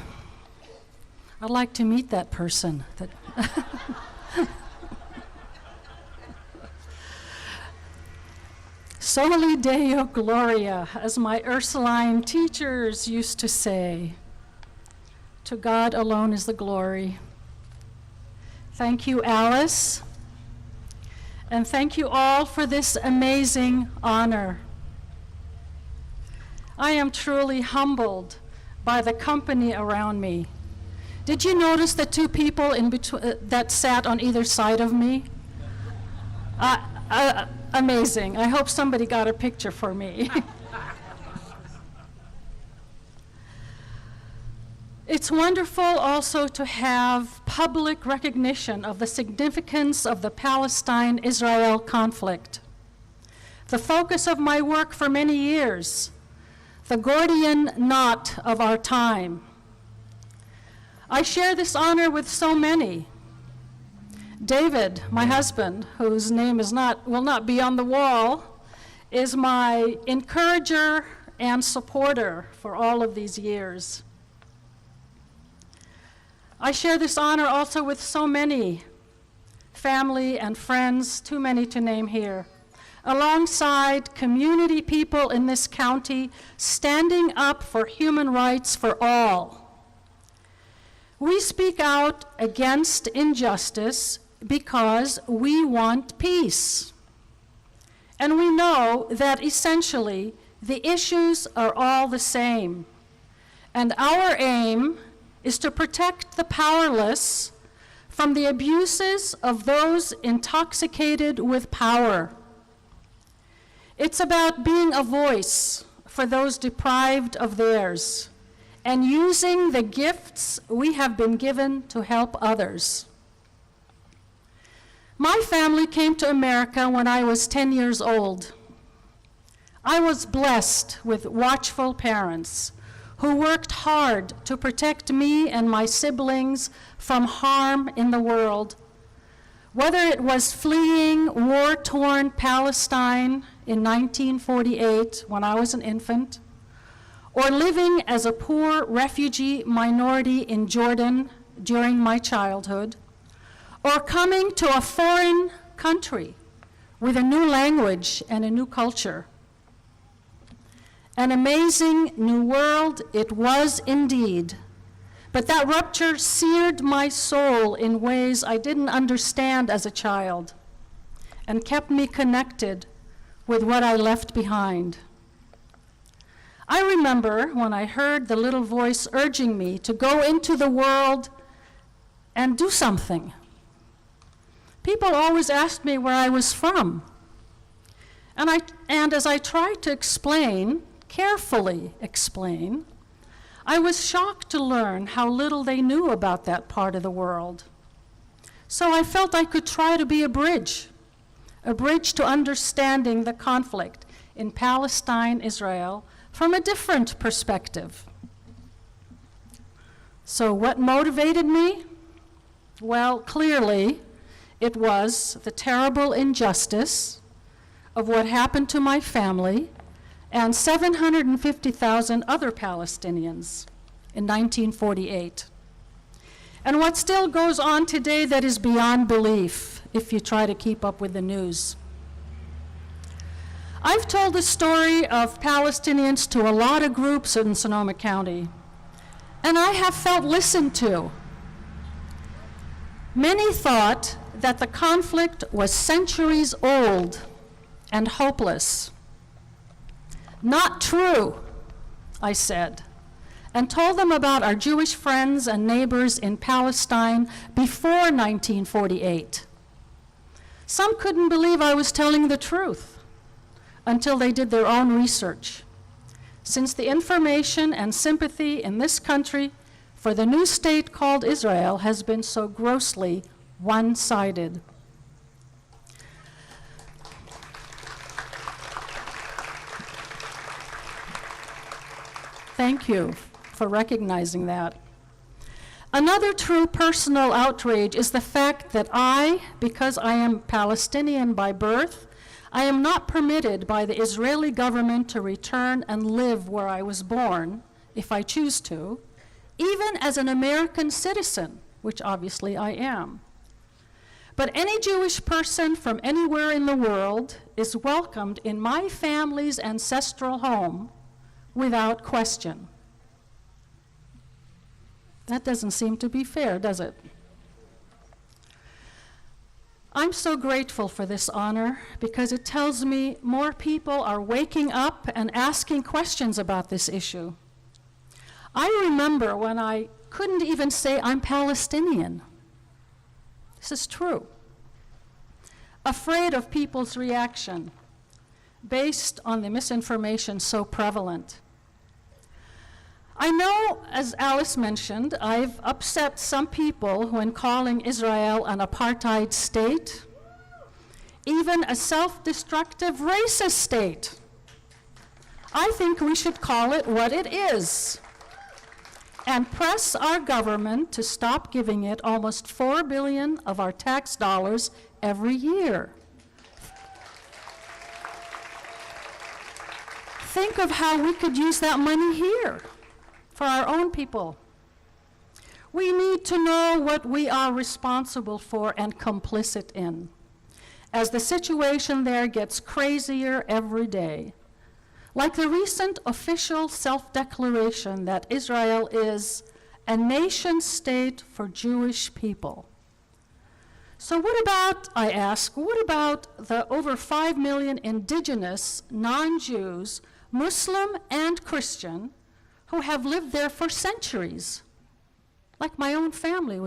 [SPEAKER 6] I'd like to meet that person. Soli Deo Gloria, as my Ursuline teachers used to say. To God alone is the glory. Thank you, Alice. And thank you all for this amazing honor. I am truly humbled by the company around me. Did you notice the two people in between that sat on either side of me? Amazing. I hope somebody got a picture for me. It's wonderful also to have public recognition of the significance of the Palestine-Israel conflict. The focus of my work for many years, the Gordian knot of our time. I share this honor with so many. David, my husband, whose name will not be on the wall, is my encourager and supporter for all of these years. I share this honor also with so many family and friends, too many to name here, alongside community people in this county standing up for human rights for all. We speak out against injustice because we want peace. And we know that essentially the issues are all the same. And our aim is to protect the powerless from the abuses of those intoxicated with power. It's about being a voice for those deprived of theirs and using the gifts we have been given to help others. My family came to America when I was 10 years old. I was blessed with watchful parents who worked hard to protect me and my siblings from harm in the world, whether it was fleeing war-torn Palestine in 1948 when I was an infant, or living as a poor refugee minority in Jordan during my childhood, or coming to a foreign country with a new language and a new culture. An amazing new world it was indeed, but that rupture seared my soul in ways I didn't understand as a child and kept me connected with what I left behind. I remember when I heard the little voice urging me to go into the world and do something. People always asked me where I was from. And as I tried to explain, carefully explain, I was shocked to learn how little they knew about that part of the world. So I felt I could try to be a bridge to understanding the conflict in Palestine, Israel, from a different perspective.
[SPEAKER 9] So what motivated me? Well, clearly, it was the terrible injustice of what happened to my family and 750,000 other Palestinians in 1948. And what still goes on today that is beyond belief if you try to keep up with the news. I've told the story of Palestinians to a lot of groups in Sonoma County, and I have felt listened to. Many thought that the conflict was centuries old and hopeless. Not true, I said, and told them about our Jewish friends and neighbors in Palestine before 1948. Some couldn't believe I was telling the truth until they did their own research. Since the information and sympathy in this country for the new state called Israel has been so grossly one-sided. Thank you for recognizing that. Another true personal outrage is the fact that I, because I am Palestinian by birth, I am not permitted by the Israeli government to return and live where I was born, if I choose to, even as an American citizen, which obviously I am. But any Jewish person from anywhere in the world is welcomed in my family's ancestral home without question. That doesn't seem to be fair, does it? I'm so grateful for this honor because it tells me more people are waking up and asking questions about this issue. I remember when I couldn't even say I'm Palestinian. This is true. Afraid of people's reaction based on the misinformation so prevalent. I know, as Alice mentioned, I've upset some people when calling Israel an apartheid state, even a self-destructive racist state. I think we should call it what it is and press our government to stop giving it almost $4 billion of our tax dollars every year. Think of how we could use that money here for our own people. We need to know what we are responsible for and complicit in, as the situation there gets crazier every day. Like the recent official self-declaration that Israel is a nation state for Jewish people. So what about, I ask, what about the over 5 million indigenous non-Jews, Muslim and Christian, who have lived there for centuries? Like my own family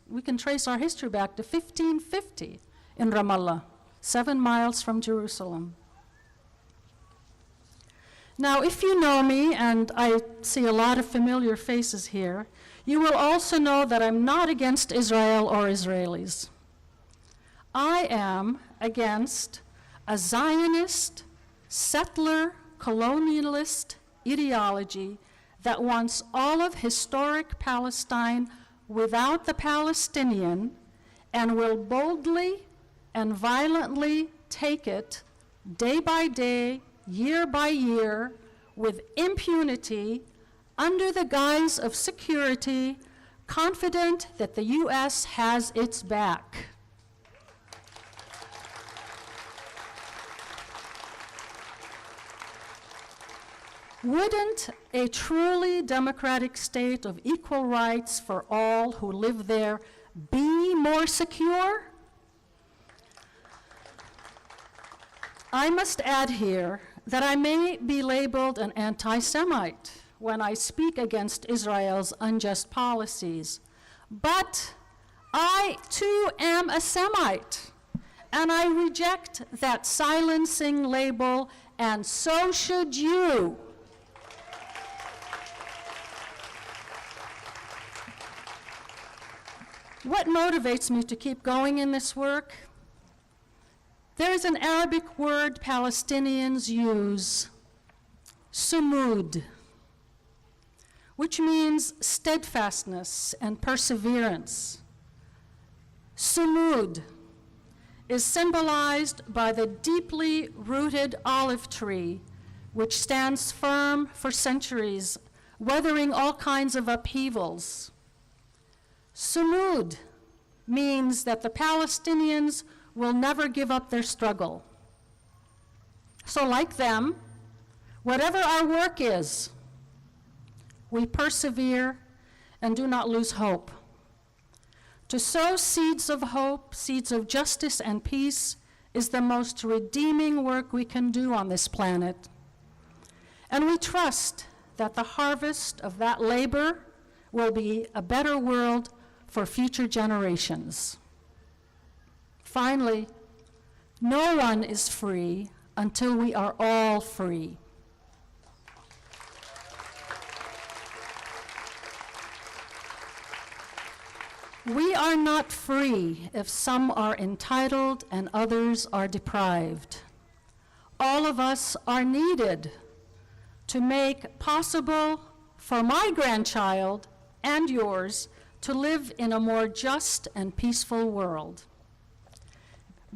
[SPEAKER 9] we can trace our history back to 1550 in Ramallah, 7 miles from Jerusalem. Now, if you know me, and I see a lot of familiar faces here, you will also know that I'm not against Israel or Israelis. I am against a Zionist, settler, colonialist ideology that wants all of historic Palestine without the Palestinian and will boldly and violently take it day by day, year by year, with impunity, under the guise of security, confident that the U.S. has its back. Wouldn't a truly democratic state of equal rights for all who live there be more secure? I must add here that I may be labeled an anti-Semite when I speak against Israel's unjust policies, but I too am a Semite, and I reject that silencing label, and so should you. What motivates me to keep going in this work? There is an Arabic word Palestinians use, sumud, which means steadfastness and perseverance. Sumud is symbolized by the deeply rooted olive tree, which stands firm for centuries, weathering all kinds of upheavals. Sumud means that the Palestinians will never give up their struggle. So like them, whatever our work is, we persevere and do not lose hope. To sow seeds of hope, seeds of justice and peace, is the most redeeming work we can do on this planet. And we trust that the harvest of that labor will be a better world for future generations. Finally, no one is free until we are all free. We are not free if some are entitled and others are deprived. All of us are needed to make possible for my grandchild and yours to live in a more just and peaceful world.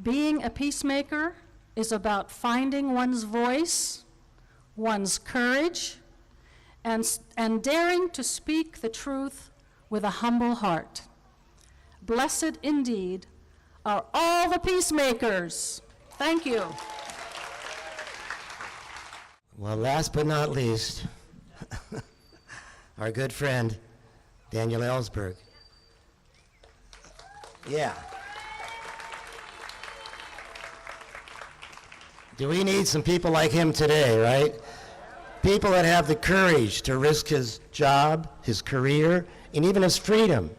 [SPEAKER 9] Being a peacemaker is about finding one's voice, one's courage, and daring to speak the truth with a humble heart. Blessed indeed are all the peacemakers. Thank you.
[SPEAKER 1] Well, last but not least, our good friend, Daniel Ellsberg. Yeah. Do we need some people like him today, right? People that have the courage to risk his job, his career, and even his freedom.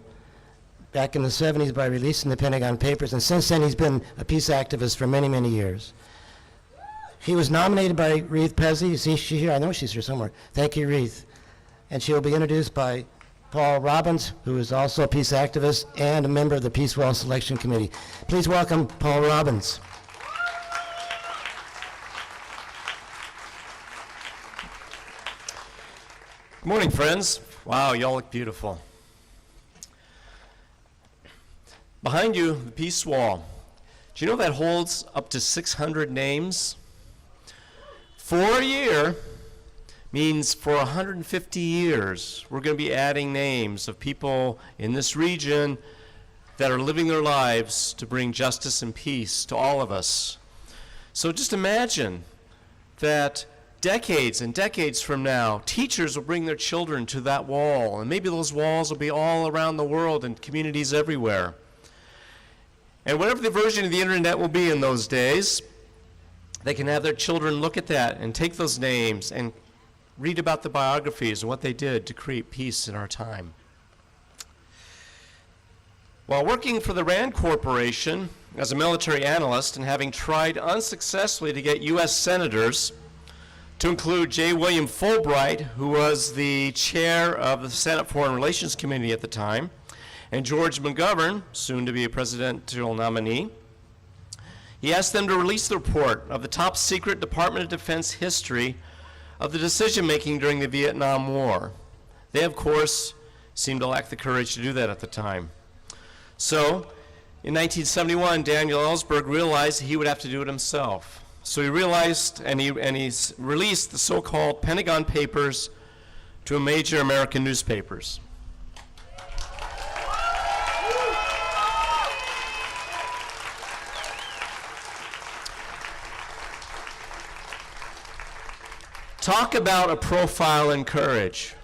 [SPEAKER 1] Back in the 70s by releasing the Pentagon Papers, and since then he's been a peace activist for many, many years. He was nominated by Reith Pezzi. You see she here? I know she's here somewhere. Thank you, Reith. And she'll be introduced by Paul Robbins, who is also a peace activist and a member of the Peace Well Selection Committee. Please welcome Paul Robbins.
[SPEAKER 10] Good morning, friends. Wow, y'all look beautiful. Behind you, the Peace Wall. Do you know that holds up to 600 names? For a year means for 150 years, we're going to be adding names of people in this region that are living their lives to bring justice and peace to all of us. So just imagine that decades and decades from now, teachers will bring their children to that wall, and maybe those walls will be all around the world and communities everywhere. And whatever the version of the internet will be in those days, they can have their children look at that and take those names and read about the biographies and what they did to create peace in our time. While working for the Rand Corporation as a military analyst and having tried unsuccessfully to get U.S. senators to include J. William Fulbright, who was the chair of the Senate Foreign Relations Committee at the time, and George McGovern, soon to be a presidential nominee, he asked them to release the report of the top secret Department of Defense history of the decision-making during the Vietnam War. They, of course, seemed to lack the courage to do that at the time. So, in 1971, Daniel Ellsberg realized he would have to do it himself. So he realized, and he released the so-called Pentagon Papers to major American newspapers. Talk about a profile in courage.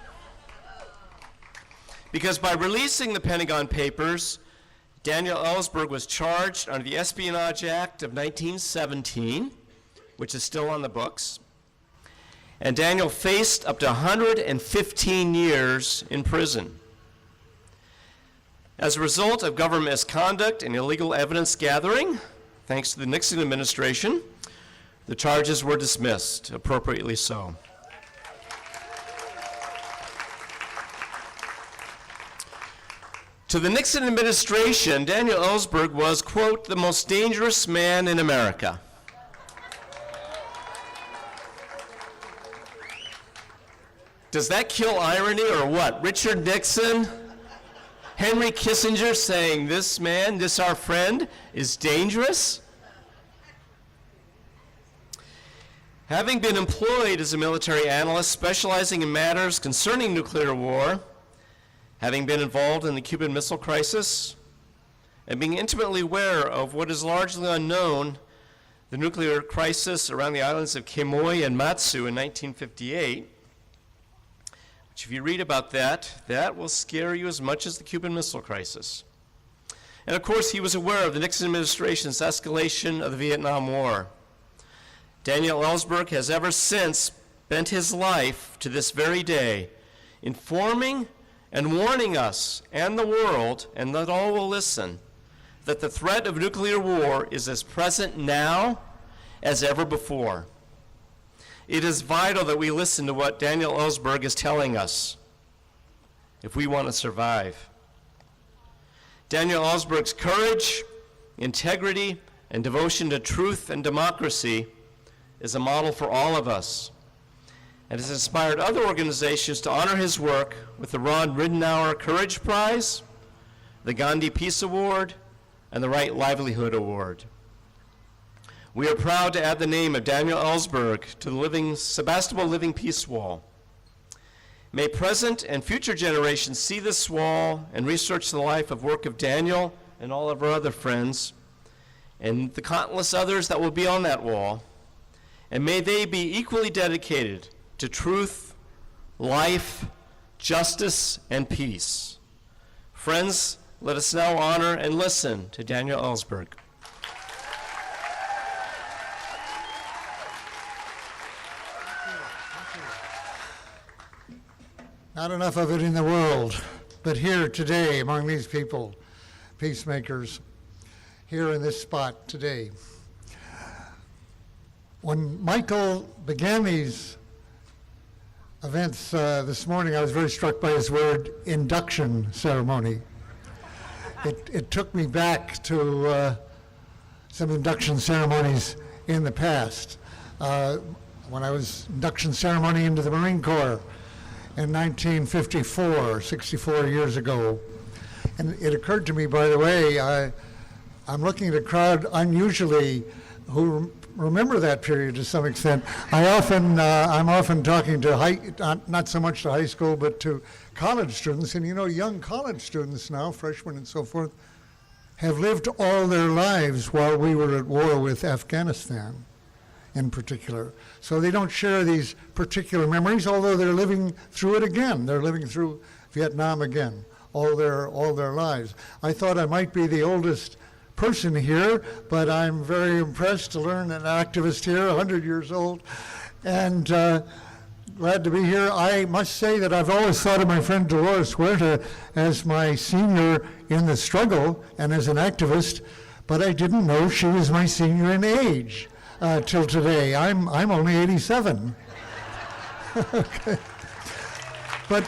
[SPEAKER 10] Because by releasing the Pentagon Papers, Daniel Ellsberg was charged under the Espionage Act of 1917, which is still on the books. And Daniel faced up to 115 years in prison. As a result of government misconduct and illegal evidence gathering, thanks to the Nixon administration, the charges were dismissed, appropriately so. To the Nixon administration, Daniel Ellsberg was, quote, the most dangerous man in America. Does that kill irony or what? Richard Nixon, Henry Kissinger saying this man, this our friend, is dangerous? Having been employed as a military analyst specializing in matters concerning nuclear war, having been involved in the Cuban Missile Crisis, and being intimately aware of what is largely unknown, the nuclear crisis around the islands of Quemoy and Matsu in 1958, which if you read about that will scare you as much as the Cuban Missile Crisis. And of course, he was aware of the Nixon administration's escalation of the Vietnam War. Daniel Ellsberg has ever since spent his life to this very day informing and warning us and the world, and that all will listen, that the threat of nuclear war is as present now as ever before. It is vital that we listen to what Daniel Ellsberg is telling us if we want to survive. Daniel Ellsberg's courage, integrity, and devotion to truth and democracy is a model for all of us, and has inspired other organizations to honor his work with the Ron Ridenour Courage Prize, the Gandhi Peace Award, and the Right Livelihood Award. We are proud to add the name of Daniel Ellsberg to the Sebastopol Living Peace Wall. May present and future generations see this wall and research the life and work of Daniel and all of our other friends, and the countless others that will be on that wall, and may they be equally dedicated to truth, life, justice, and peace. Friends, let us now honor and listen to Daniel Ellsberg.
[SPEAKER 11] Not enough of it in the world, but here today among these people, peacemakers, here in this spot today. When Michael began these events this morning, I was very struck by his word, induction ceremony. It took me back to some induction ceremonies in the past. When I was induction ceremony into the Marine Corps in 1954, 64 years ago. And it occurred to me, by the way, I'm looking at a crowd unusually who remember that period to some extent. I'm often talking to not so much to high school, but to college students, and you know, young college students now, freshmen and so forth, have lived all their lives while we were at war with Afghanistan in particular. So they don't share these particular memories, although they're living through it again. They're living through Vietnam again, all their lives. I thought I might be the oldest person here, but I'm very impressed to learn an activist here, 100 years old, and glad to be here. I must say that I've always thought of my friend Dolores Huerta as my senior in the struggle and as an activist, but I didn't know she was my senior in age till today. I'm only 87. Okay. But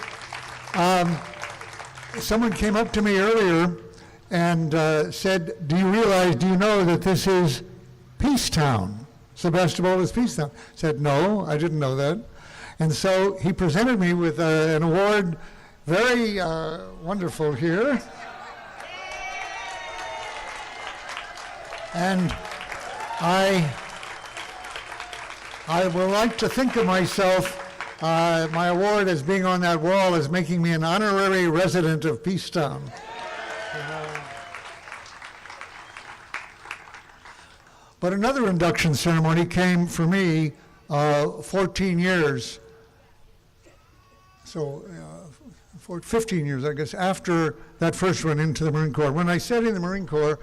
[SPEAKER 11] someone came up to me earlier and said, do you know that this is Peacetown? Sebastopol is Peacetown. I said, no, I didn't know that. And so he presented me with an award, very wonderful here. And I would like to think of myself, my award as being on that wall as making me an honorary resident of Peacetown. But another induction ceremony came for me 14 years, so 15 years, I guess, after that first one into the Marine Corps. When I said in the Marine Corps,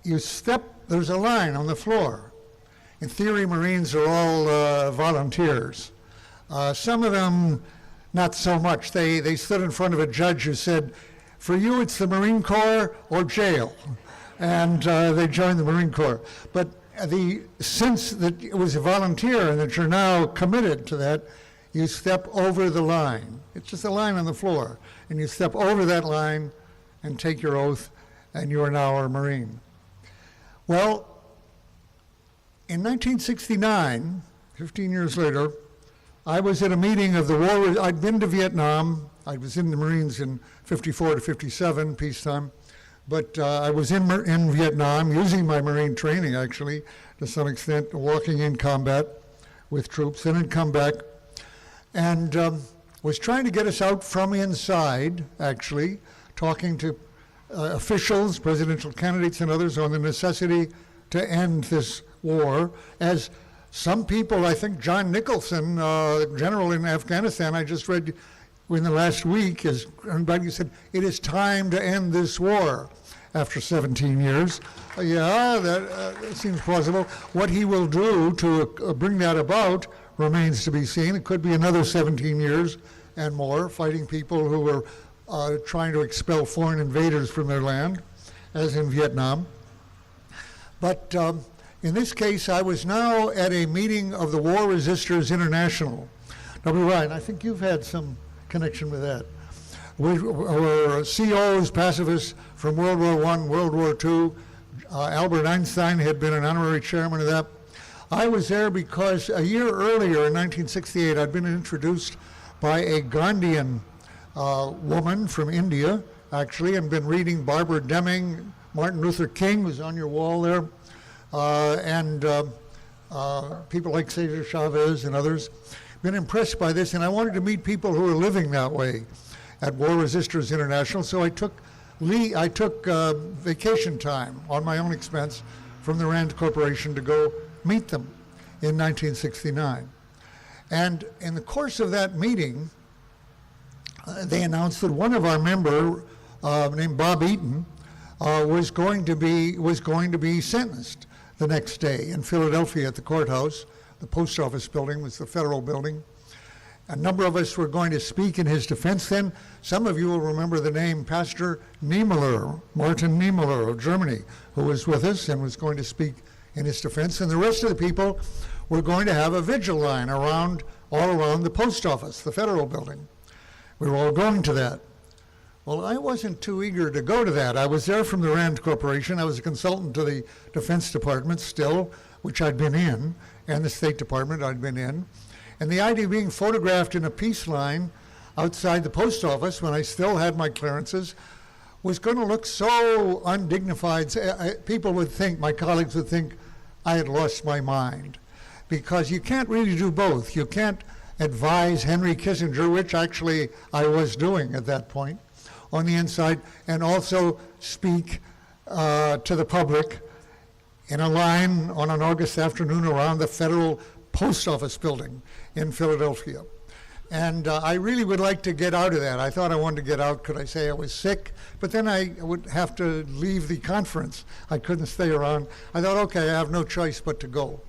[SPEAKER 11] there's a line on the floor. In theory, Marines are all volunteers. Some of them, not so much. They stood in front of a judge who said, for you, it's the Marine Corps or jail. And they joined the Marine Corps. But since that it was a volunteer and that you're now committed to that, you step over the line. It's just a line on the floor. And you step over that line and take your oath, and you are now a Marine. Well, in 1969, 15 years later, I was at a meeting of the war. I'd been to Vietnam. I was in the Marines in 54 to 57, peacetime. But I was in Vietnam, using my Marine training, actually, to some extent, walking in combat with troops, and had come back, and was trying to get us out from inside, actually, talking to officials, presidential candidates, and others on the necessity to end this war, as some people, I think John Nicholson, general in Afghanistan, I just read in the last week, he said, it is time to end this war after 17 years. Yeah, that seems plausible. What he will do to bring that about remains to be seen. It could be another 17 years and more, fighting people who were trying to expel foreign invaders from their land, as in Vietnam. But in this case, I was now at a meeting of the War Resisters International. W. Ryan, I think you've had some connection with that. We were COs, pacifists from World War I, World War II. Albert Einstein had been an honorary chairman of that. I was there because a year earlier, in 1968, I'd been introduced by a Gandhian woman from India, actually, and been reading Barbara Deming, Martin Luther King was on your wall there, and people like Cesar Chavez and others. Been impressed by this, and I wanted to meet people who are living that way at War Resisters International, so I took vacation time on my own expense from the Rand Corporation to go meet them in 1969. And in the course of that meeting, they announced that one of our members, named Bob Eaton, was going to be sentenced the next day in Philadelphia at the courthouse. The post office building was the federal building. A number of us were going to speak in his defense then. Some of you will remember the name Pastor Niemöller, Martin Niemöller of Germany, who was with us and was going to speak in his defense. And the rest of the people were going to have a vigil line all around the post office, the federal building. We were all going to that. Well, I wasn't too eager to go to that. I was there from the Rand Corporation. I was a consultant to the Defense Department still, which I'd been in, and the State Department I'd been in. And the idea of being photographed in a peace line outside the post office when I still had my clearances was going to look so undignified. People would think, my colleagues would think, I had lost my mind. Because you can't really do both. You can't advise Henry Kissinger, which actually I was doing at that point, on the inside, and also speak to the public in a line on an August afternoon around the federal post office building in Philadelphia. And I really would like to get out of that. I thought I wanted to get out. Could I say I was sick? But then I would have to leave the conference. I couldn't stay around. I thought, okay, I have no choice but to go.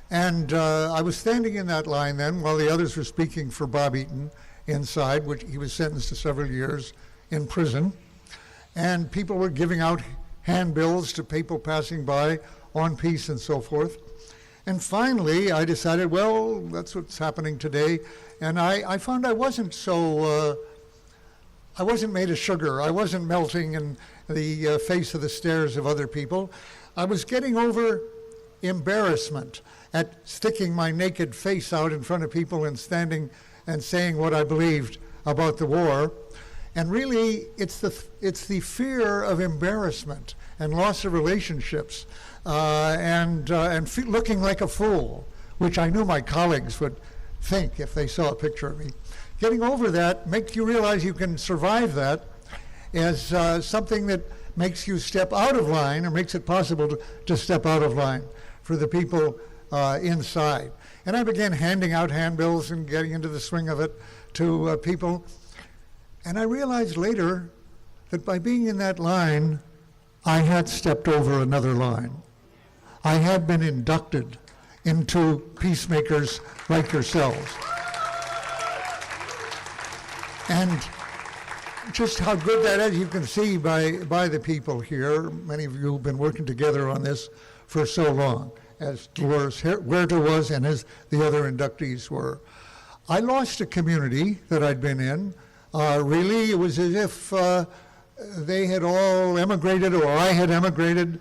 [SPEAKER 11] And I was standing in that line then while the others were speaking for Bob Eaton inside, which he was sentenced to several years in prison. And people were giving out handbills to people passing by on peace and so forth. And finally, I decided, well, that's what's happening today. And I found I wasn't made of sugar. I wasn't melting in the face of the stares of other people. I was getting over embarrassment at sticking my naked face out in front of people and standing and saying what I believed about the war. And really, it's the fear of embarrassment and loss of relationships and looking like a fool, which I knew my colleagues would think if they saw a picture of me. Getting over that makes you realize you can survive that as something that makes you step out of line or makes it possible to step out of line for the people inside. And I began handing out handbills and getting into the swing of it to people. And I realized later that by being in that line, I had stepped over another line. I had been inducted into peacemakers like yourselves. And just how good that is, you can see by the people here. Many of you have been working together on this for so long, as Dolores Huerta was and as the other inductees were. I lost a community that I'd been in. Really, it was as if they had all emigrated or I had emigrated.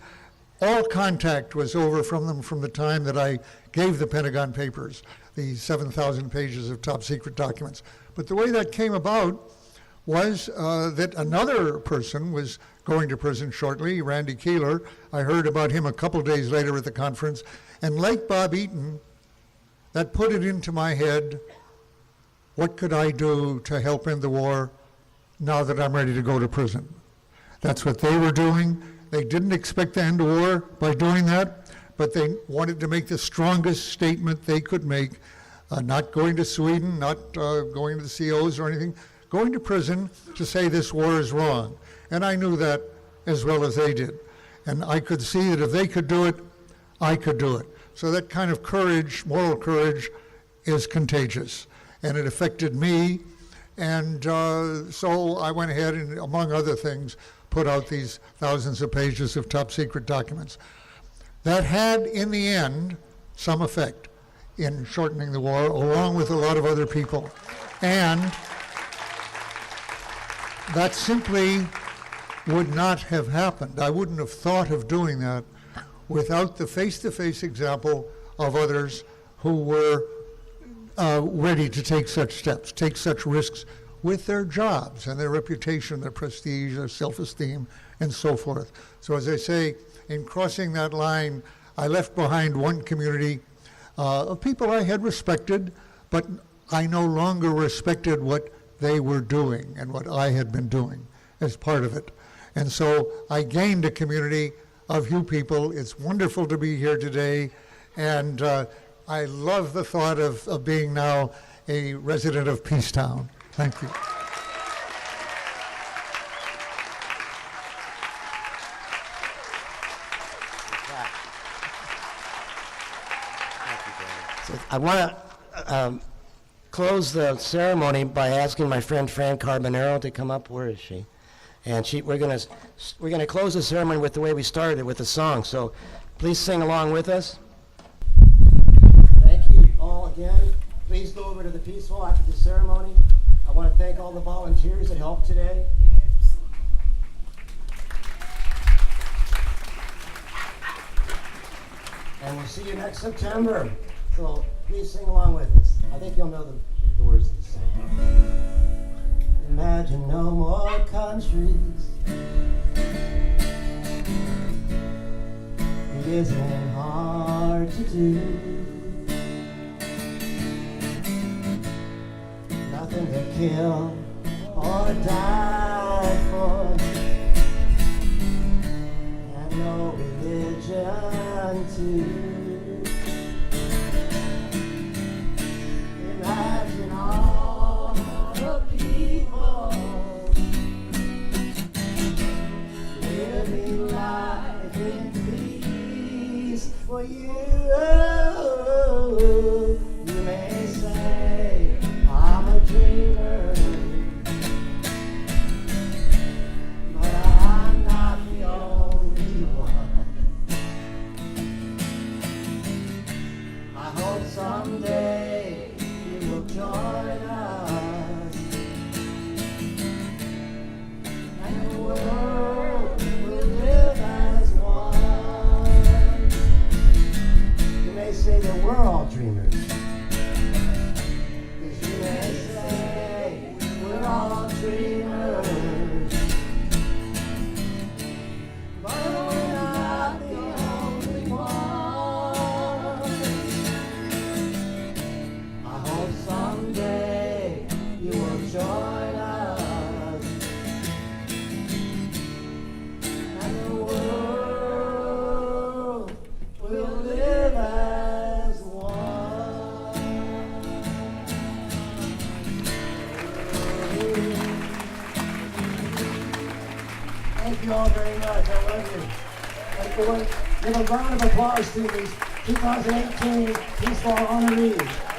[SPEAKER 11] All contact was over from them from the time that I gave the Pentagon Papers. the 7,000 pages of top secret documents. But the way that came about was that another person was going to prison shortly, Randy Keeler. I heard about him a couple days later at the conference. And like Bob Eaton, that put it into my head, what could I do to help end the war now that I'm ready to go to prison? That's what they were doing. They didn't expect to end the war by doing that, but they wanted to make the strongest statement they could make, not going to Sweden, not going to the COs or anything, going to prison to say this war is wrong. And I knew that as well as they did. And I could see that if they could do it, I could do it. So that kind of courage, moral courage, is contagious. And it affected me. And so I went ahead and, among other things, put out these thousands of pages of top secret documents. That had, in the end, some effect in shortening the war, along with a lot of other people. And that simply would not have happened. I wouldn't have thought of doing that without the face-to-face example of others who were ready to take such steps, take such risks with their jobs and their reputation, their prestige, their self-esteem, and so forth. So as I say, in crossing that line, I left behind one community of people I had respected, but I no longer respected what they were doing and what I had been doing as part of it. And so I gained a community of you people. It's wonderful to be here today, and I love the thought of being now a resident of Peacetown. Thank you.
[SPEAKER 1] So I want to close the ceremony by asking my friend Fran Carbonero to come up. Where is she? And we're gonna close the ceremony with the way we started it, with a song. So please sing along with us. Thank you all again. Please go over to the Peace Hall after the ceremony. I want to thank all the volunteers that helped today. And we'll see you next September. So please sing along with us. I think you'll know the words of the song. Imagine no more countries. It isn't hard to do. Nothing to kill or die for, and no religion too. Imagine all the people living life in peace for you. You may say I'm a dreamer, but I'm not the only one. I hope someday you will join us, and the world will live as one. You may say that we're all dreamers. You may say we're all dreamers, but we're not the only ones. I hope someday you will join us, and the world will live as one. Thank you all very much. I love you. Give a round of applause to these 2018 Peace Hall honorees.